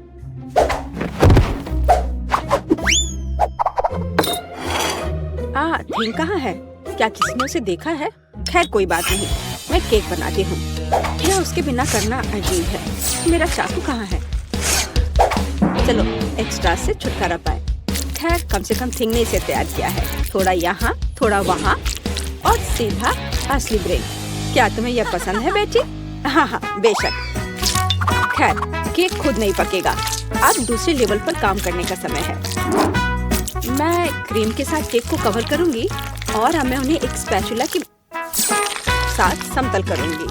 थिंग कहाँ है? क्या किसी ने उसे देखा है? खैर कोई बात नहीं, मैं केक बनाती हूँ। यह उसके बिना करना अजीब है। मेरा चाकू कहाँ है? चलो एक्स्ट्रा से छुटकारा पाए। खैर कम से कम थिंग ने इसे तैयार किया है। थोड़ा यहाँ, थोड़ा वहाँ और सीधा असली ब्रेड। क्या तुम्हें यह पसंद है बेटी? हाँ हाँ बेशक। खैर केक खुद नहीं पकेगा। अब दूसरे लेवल पर काम करने का समय है। मैं क्रीम के साथ केक को कवर करूंगी और अब मैं उन्हें एक स्पैचुला के साथ समतल करूंगी।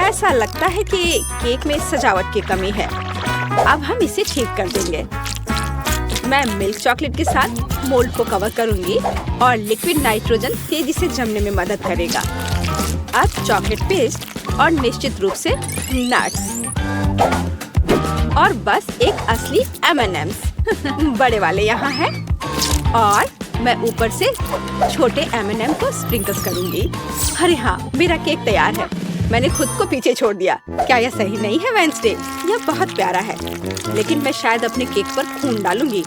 ऐसा लगता है कि केक में सजावट की कमी है। अब हम इसे ठीक कर देंगे। मैं मिल्क चॉकलेट के साथ मोल्ड को कवर करूंगी और लिक्विड नाइट्रोजन तेजी से जमने में मदद करेगा। अब चॉकलेट पेस्ट और निश्चित रूप से नट्स और बस एक असली M&M's बड़े वाले यहाँ हैं और मैं ऊपर से छोटे M&M को स्प्रिंकल्स करूंगी। अरे हाँ, मेरा केक तैयार है। मैंने खुद को पीछे छोड़ दिया। क्या यह सही नहीं है वेडनेसडे? यह बहुत प्यारा है, लेकिन मैं शायद अपने केक पर खून डालूंगी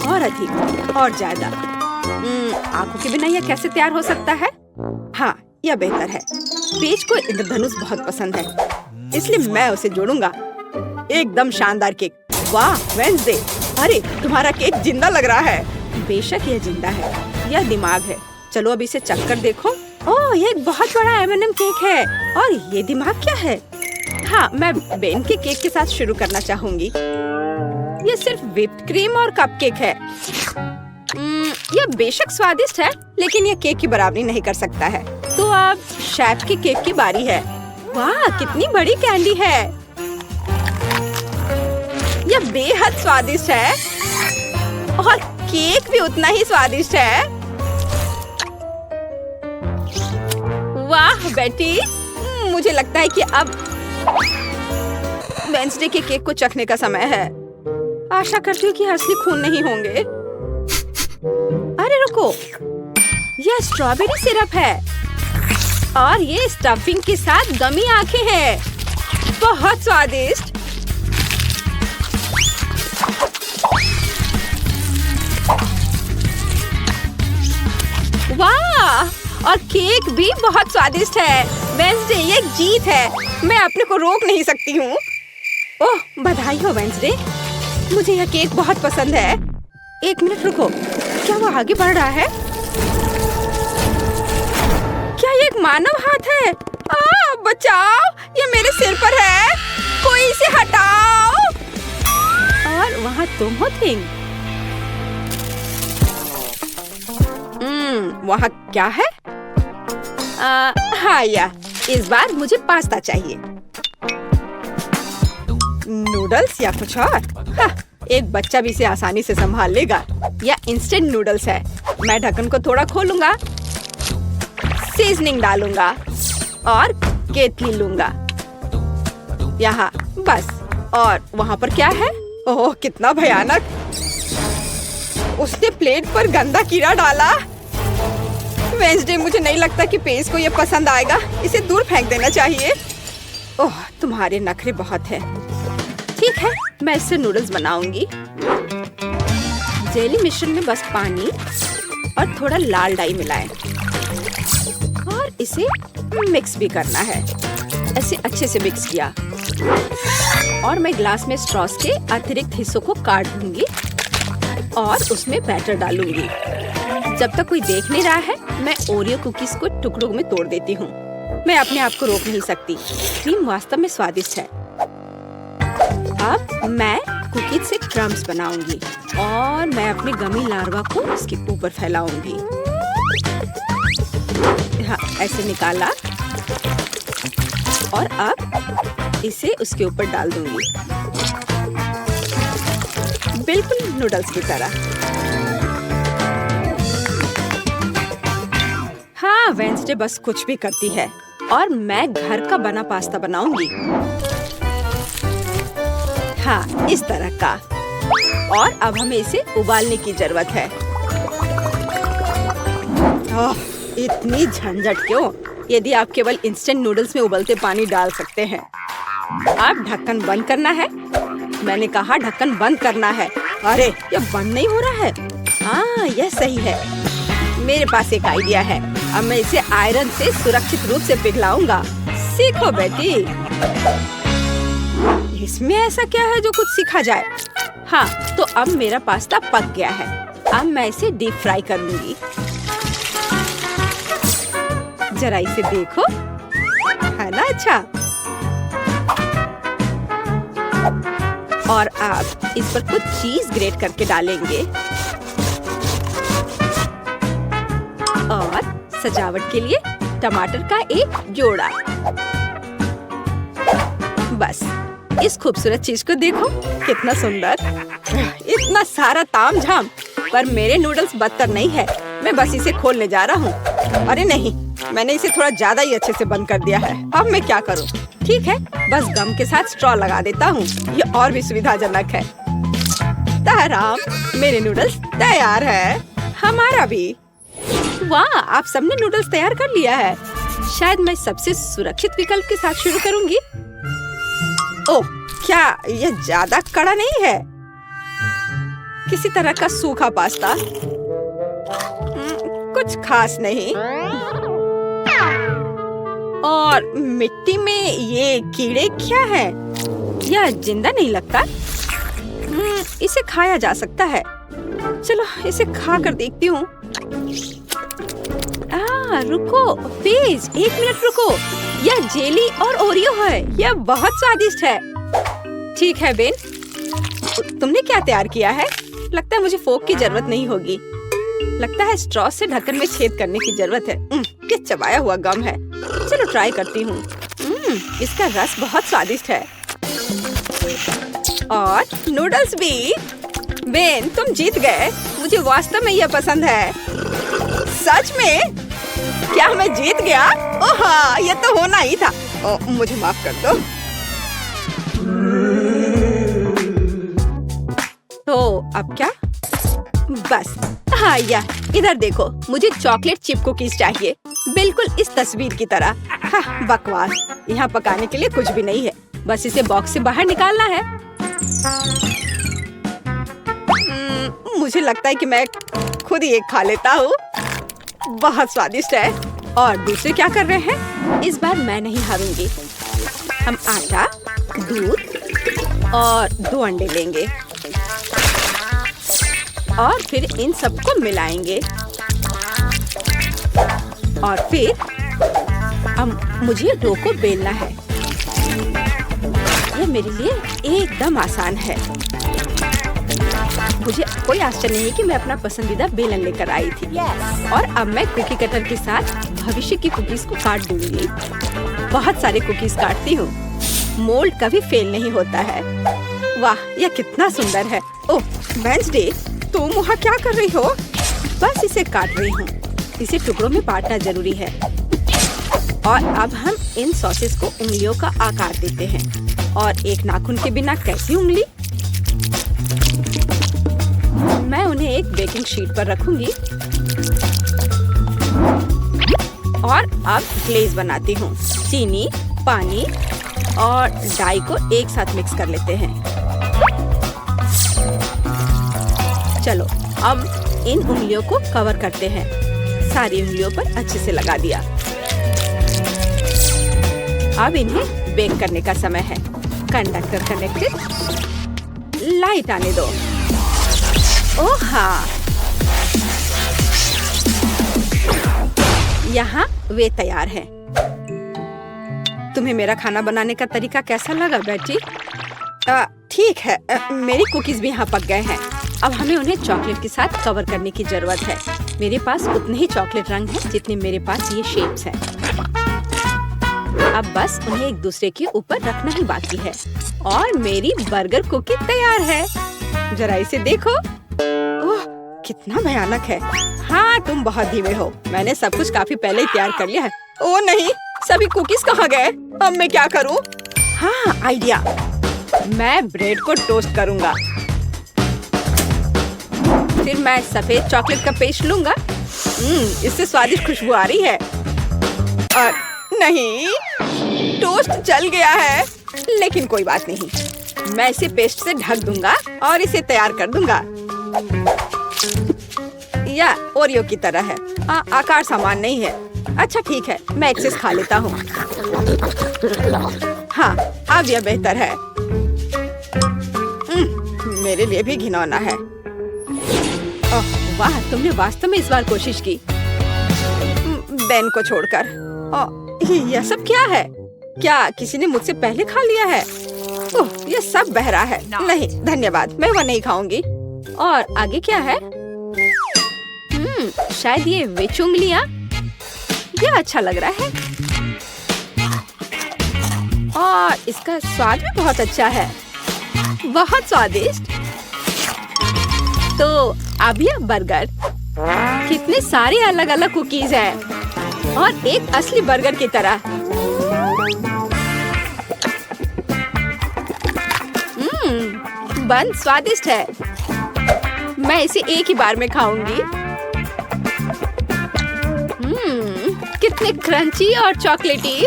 और अधिक और ज्यादा। आंखों के बिना यह कैसे तैयार हो सकता है? हाँ, यह बेहतर है। पेज को इंद्रधनुष बहुत पसंद है, इसलिए मैं उसे जोड़ूंगा। एकदम शानदार केक। वाह वेडनेसडे, अरे तुम्हारा केक जिंदा लग रहा है। बेशक यह जिंदा है, यह दिमाग है। चलो अब इसे चख कर देखो। ओह, यह एक बहुत बड़ा M&M केक है और ये दिमाग क्या है? हाँ, मैं बेन के केक के साथ शुरू करना चाहूंगी। यह सिर्फ व्हिप्ड क्रीम और कपकेक है। यह बेशक स्वादिष्ट है, लेकिन यह केक की बराबरी नहीं कर सकता है। तो अब शेफ के केक की बारी है। वाह, कितनी बड़ी कैंडी है। यह बेहद स्वादिष्ट है और केक भी उतना ही स्वादिष्ट है। वाह बेटी, मुझे लगता है कि अब वेडनेसडे के केक को चखने का समय है। आशा करती हूँ कि असली खून नहीं होंगे। अरे रुको, यह स्ट्रॉबेरी सिरप है और ये स्टफिंग के साथ गमी आंखें हैं। बहुत स्वादिष्ट। वाह, और केक भी बहुत स्वादिष्ट है। वेडनेसडे, ये एक जीत है। मैं अपने को रोक नहीं सकती हूँ। ओह, बधाई हो वेडनेसडे, मुझे यह केक बहुत पसंद है। एक मिनट रुको, क्या वो आगे बढ़ रहा है? क्या ये एक मानव हाथ है? बचाओ, ये मेरे सिर पर है। कोई इसे हटाओ। और वहाँ तुम हो थिंग। वहाँ क्या है? हाँ, इस बार मुझे पास्ता चाहिए। नूडल्स या कुछ और? हाँ, एक बच्चा भी इसे आसानी से संभाल लेगा। या इंस्टेंट नूडल्स है। मैं ढक्कन को थोड़ा खोलूंगा, सीजनिंग डालूंगा और केतली लूंगा। यहाँ बस। और वहाँ पर क्या है? ओह, कितना भयानक। उसने प्लेट पर गंदा कीड़ा डाला। वेडनेसडे, मुझे नहीं लगता कि पेज को ये पसंद आएगा। इसे दूर फेंक देना चाहिए। ओह, तुम्हारे नखरे बहुत हैं। ठीक है, मैं इससे नूडल्स बनाऊंगी। जेली मिश्रण में बस पानी और थोड़ा लाल डाई मिलाएं और इसे मिक्स भी करना है। ऐसे अच्छे से मिक्स किया और मैं ग्लास में स्ट्रॉस के अतिरिक्त हिस्सों को काट दूंगी और उसमें बैटर डालूंगी। जब तक कोई देख नहीं रहा है, मैं ओरियो कुकीज को टुकड़ों में तोड़ देती हूँ। मैं अपने आप को रोक नहीं सकती। क्रीम वास्तव में स्वादिष्ट है। अब मैं कुकीज से क्रम्स बनाऊंगी और मैं अपने गमी लार्वा को इसके ऊपर फैलाऊंगी। हाँ, ऐसे निकाला और अब इसे उसके ऊपर डाल दूंगी, बिल्कुल नूडल्स की तरह। हाँ, वेंसडे बस कुछ भी करती है और मैं घर का बना पास्ता बनाऊंगी। हाँ, इस तरह का। और अब हमें इसे उबालने की जरूरत है। ओह, इतनी झंझट क्यों? यदि आप केवल इंस्टेंट नूडल्स में उबलते पानी डाल सकते हैं। अब ढक्कन बंद करना है। मैंने कहा ढक्कन बंद करना है। अरे, ये बंद नहीं हो रहा है। हाँ, यह सही है। मेरे पास एक आइडिया है। अब मैं इसे आयरन से सुरक्षित रूप से पिघलाऊंगा। सीखो बेटी। इसमें ऐसा क्या है जो कुछ सीखा जाए? हाँ, तो अब मेरा पास्ता पक गया है। अब मैं इसे डीप फ्राई करूंगी। जरा इसे देखो, है ना अच्छा? और अब इस पर कुछ चीज ग्रेट करके डालेंगे और सजावट के लिए टमाटर का एक जोड़ा। बस, इस खूबसूरत चीज को देखो, कितना सुंदर। इतना सारा तामझाम, पर मेरे नूडल्स बदतर नहीं है। मैं बस इसे खोलने जा रहा हूँ। अरे नहीं, मैंने इसे थोड़ा ज्यादा ही अच्छे से बंद कर दिया है। अब मैं क्या करूँ? ठीक है, बस गम के साथ स्ट्रॉ लगा देता हूँ। ये और भी सुविधाजनक है। ताराम, मेरे नूडल्स तैयार है। हमारा भी। वाह, आप सबने नूडल्स तैयार कर लिया है। शायद मैं सबसे सुरक्षित विकल्प के साथ शुरू करूंगी। ओह, क्या यह ज्यादा कड़ा नहीं है? किसी तरह का सूखा पास्ता। कुछ खास नहीं। और मिट्टी में ये कीड़े क्या है? यह जिंदा नहीं लगता। इसे खाया जा सकता है। चलो इसे खा कर देखती हूँ। रुको प्लीज, 1 मिनट रुको। यह जेली और ओरियो है। यह बहुत स्वादिष्ट है। ठीक है बेन, तुमने क्या तैयार किया है? लगता है मुझे फोक की जरूरत नहीं होगी। लगता है स्ट्रॉ से ढक्कन में छेद करने की जरूरत है। ये चबाया हुआ गम है। चलो ट्राई करती हूँ। इसका रस बहुत स्वादिष्ट है। और नूडल्स भी। बेन, तुम जीत गए। मुझे वास्तव में यह पसंद है। सच में? क्या मैं जीत गया? ओह हाँ, ये तो होना ही था। मुझे माफ कर दो। तो अब क्या? बस, हाँ, इधर देखो, मुझे चॉकलेट चिप कुकीज चाहिए, बिल्कुल इस तस्वीर की तरह। हाँ, बकवास। यहाँ पकाने के लिए कुछ भी नहीं है। बस इसे बॉक्स से बाहर निकालना है। मुझे लगता है कि मैं खुद ही एक खा लेता हूँ। बहुत स्वादिष्ट है। और दूसरे क्या कर रहे हैं? इस बार मैं नहीं हारूंगी। हम आटा, दूध और 2 अंडे लेंगे और फिर इन सबको मिलाएंगे। और फिर मुझे डो को बेलना है। यह मेरे लिए एकदम आसान है। मुझे कोई आश्चर्य नहीं कि मैं अपना पसंदीदा बेलन लेकर आई थी। और अब मैं कुकी कटर के साथ भविष्य की कुकीज को काट दूंगी। बहुत सारे कुकीज काटती हूँ। मोल्ड कभी फेल नहीं होता है। वाह, यह कितना सुंदर है। ओह वेंसडे, तुम वहाँ क्या कर रही हो? बस इसे काट रही हूँ। इसे टुकड़ों में बांटना जरूरी है। और अब हम इन सॉसेस को उंगलियों का आकार देते हैं। और एक नाखून के बिना कैसी उंगली? मैं उन्हें एक बेकिंग शीट पर रखूंगी और अब ग्लेज बनाती हूँ। चीनी, पानी और डाई को एक साथ मिक्स कर लेते हैं। चलो अब इन उंगलियों को कवर करते हैं। सारी उंगलियों पर अच्छे से लगा दिया। अब इन्हें बेक करने का समय है। Conductor connected. लाइट आने दो। ओह हाँ, यहाँ वे तैयार हैं। तुम्हें मेरा खाना बनाने का तरीका कैसा लगा बेटी? ठीक है, मेरी कुकीज भी यहाँ पक गए हैं। अब हमें उन्हें चॉकलेट के साथ कवर करने की जरूरत है। मेरे पास उतने ही चॉकलेट रंग हैं जितने मेरे पास ये शेप्स हैं। अब बस उन्हें एक दूसरे के ऊपर रखना ही बाकी है और मेरी बर्गर कुकी तैयार है। जरा इसे देखो। ओह, कितना भयानक है। हाँ, तुम बहुत धीमे हो। मैंने सब कुछ काफी पहले ही तैयार कर लिया है। ओह नहीं, सभी कुकीज कहाँ गए? अब मैं क्या करूँ? हाँ, आइडिया। मैं ब्रेड को टोस्ट करूँगा। फिर मैं सफेद चॉकलेट का पेस्ट लूँगा। इससे स्वादिष्ट खुशबू आ रही है। और नहीं, टोस्ट जल गया है। लेकिन कोई बात नहीं, मैं इसे पेस्ट से ढक दूंगा और इसे तैयार कर दूंगा। या ओरियो की तरह है। आकार समान नहीं है। अच्छा ठीक है, मैं एक से खा लेता हूँ। हाँ, अब यह बेहतर है। मेरे लिए भी घिनौना है। ओह वाह, तुमने वास्तव में इस बार कोशिश की। बेन को छोड़कर। यह सब क्या है? क्या किसी ने मुझसे पहले खा लिया है? ओह, यह सब बह रहा है। नहीं धन्यवाद, मैं वह नहीं खाऊंगी। और आगे क्या है? शायद ये विच उंगलियां। यह अच्छा लग रहा है और इसका स्वाद भी बहुत अच्छा है। बहुत स्वादिष्ट। तो अब यह बर्गर। कितने सारे अलग अलग कुकीज हैं और एक असली बर्गर की तरह। बन स्वादिष्ट है। मैं इसे एक ही बार में खाऊंगी। कितने क्रंची और चॉकलेटी।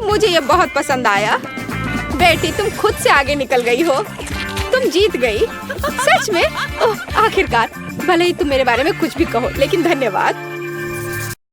मुझे ये बहुत पसंद आया। बेटी, तुम खुद से आगे निकल गई हो। तुम जीत गई। सच में? ओह, आखिरकार। भले ही तुम मेरे बारे में कुछ भी कहो, लेकिन धन्यवाद।